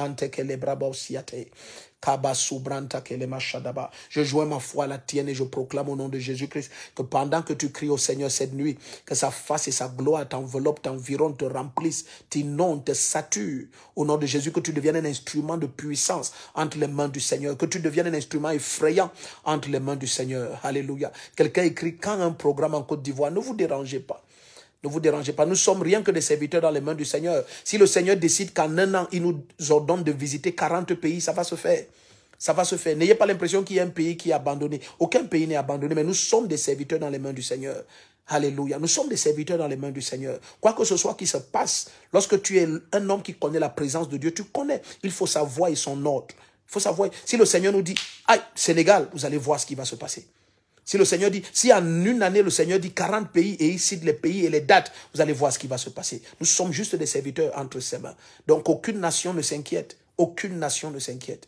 Je joins ma foi à la tienne et je proclame au nom de Jésus-Christ que pendant que tu cries au Seigneur cette nuit, que sa face et sa gloire t'enveloppent, t'environnent, te remplissent, t'inondent, te saturent. Au nom de Jésus, que tu deviennes un instrument de puissance entre les mains du Seigneur, que tu deviennes un instrument effrayant entre les mains du Seigneur. Alléluia. Quelqu'un écrit, quand un programme en Côte d'Ivoire, ne vous dérangez pas. Ne vous dérangez pas. Nous sommes rien que des serviteurs dans les mains du Seigneur. Si le Seigneur décide qu'en un an, il nous ordonne de visiter 40 pays, ça va se faire. Ça va se faire. N'ayez pas l'impression qu'il y a un pays qui est abandonné. Aucun pays n'est abandonné, mais nous sommes des serviteurs dans les mains du Seigneur. Alléluia. Nous sommes des serviteurs dans les mains du Seigneur. Quoi que ce soit qui se passe, lorsque tu es un homme qui connaît la présence de Dieu, tu connais. Il faut sa voix et son ordre. Il faut savoir. Si le Seigneur nous dit, aïe, Sénégal, vous allez voir ce qui va se passer. Si le Seigneur dit, si en une année, le Seigneur dit 40 pays et il cite les pays et les dates, vous allez voir ce qui va se passer. Nous sommes juste des serviteurs entre ses mains. Donc aucune nation ne s'inquiète. Aucune nation ne s'inquiète.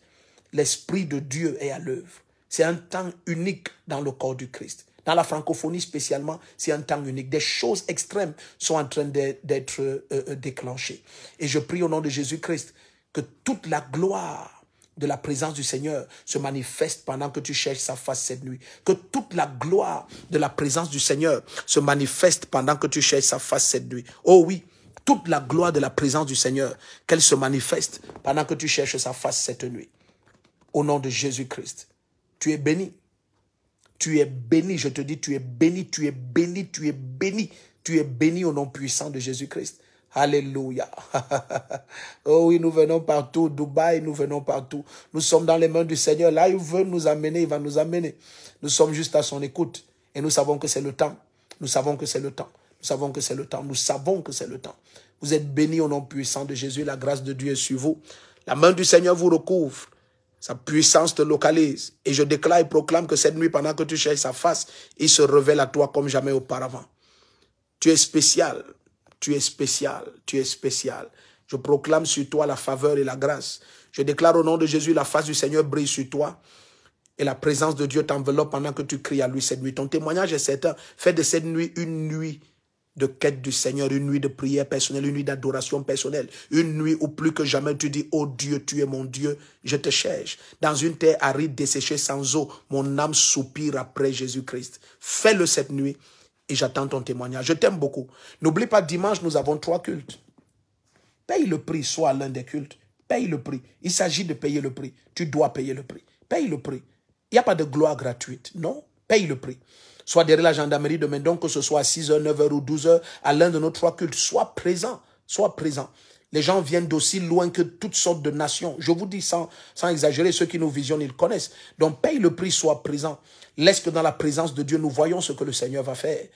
L'Esprit de Dieu est à l'œuvre. C'est un temps unique dans le corps du Christ. Dans la francophonie spécialement, c'est un temps unique. Des choses extrêmes sont en train d'être déclenchées. Et je prie au nom de Jésus-Christ que toute la gloire de la présence du Seigneur se manifeste pendant que tu cherches sa face cette nuit. Que toute la gloire de la présence du Seigneur se manifeste pendant que tu cherches sa face cette nuit. Oh oui, toute la gloire de la présence du Seigneur, qu'elle se manifeste pendant que tu cherches sa face cette nuit. Au nom de Jésus-Christ, tu es béni. Tu es béni, je te dis, tu es béni, tu es béni, tu es béni. Tu es béni au nom puissant de Jésus-Christ. Alléluia. Oh oui, nous venons partout. Dubaï, nous venons partout. Nous sommes dans les mains du Seigneur. Là, il veut nous amener, il va nous amener. Nous sommes juste à son écoute. Et nous savons que c'est le temps. Nous savons que c'est le temps. Nous savons que c'est le temps. Nous savons que c'est le temps. Vous êtes bénis au nom puissant de Jésus. La grâce de Dieu est sur vous. La main du Seigneur vous recouvre. Sa puissance te localise. Et je déclare et proclame que cette nuit, pendant que tu cherches sa face, il se révèle à toi comme jamais auparavant. Tu es spécial. Tu es spécial. Tu es spécial. Je proclame sur toi la faveur et la grâce. Je déclare au nom de Jésus, la face du Seigneur brille sur toi. Et la présence de Dieu t'enveloppe pendant que tu cries à lui cette nuit. Ton témoignage est certain. Fais de cette nuit une nuit de quête du Seigneur, une nuit de prière personnelle, une nuit d'adoration personnelle, une nuit où plus que jamais tu dis, oh Dieu, tu es mon Dieu, je te cherche. Dans une terre aride, desséchée sans eau, mon âme soupire après Jésus-Christ. Fais-le cette nuit et j'attends ton témoignage. Je t'aime beaucoup. N'oublie pas, dimanche, nous avons 3 cultes. Paye le prix, soit à l'un des cultes. Paye le prix. Il s'agit de payer le prix. Tu dois payer le prix. Paye le prix. Il n'y a pas de gloire gratuite. Non, paye le prix. Soit derrière la gendarmerie de Mendon, que ce soit à 6h, 9h ou 12h, à l'un de nos 3 cultes. Sois présent. Sois présent. Les gens viennent d'aussi loin que toutes sortes de nations. Je vous dis sans exagérer, ceux qui nous visionnent, ils connaissent. Donc paye le prix, sois présent. Laisse que dans la présence de Dieu, nous voyons ce que le Seigneur va faire.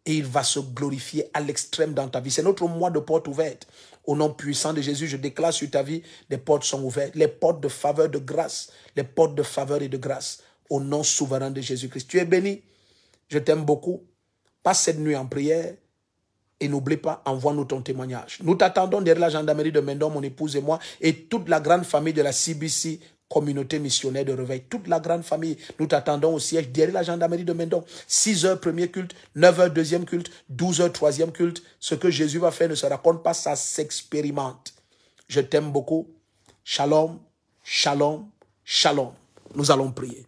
Et il va se glorifier à l'extrême dans ta vie. C'est notre mois de portes ouvertes. Au nom puissant de Jésus, je déclare sur ta vie, les portes sont ouvertes. Les portes de faveur, de grâce. Les portes de faveur et de grâce. Au nom souverain de Jésus-Christ. Tu es béni. Je t'aime beaucoup. Passe cette nuit en prière. Et n'oublie pas, envoie-nous ton témoignage. Nous t'attendons derrière la gendarmerie de Mendon, mon épouse et moi, et toute la grande famille de la CBC, communauté missionnaire de réveil. Toute la grande famille, nous t'attendons au siège derrière la gendarmerie de Mendon. 6h, premier culte, 9h, deuxième culte, 12h, troisième culte. Ce que Jésus va faire ne se raconte pas, ça s'expérimente. Je t'aime beaucoup. Shalom, shalom, shalom. Nous allons prier.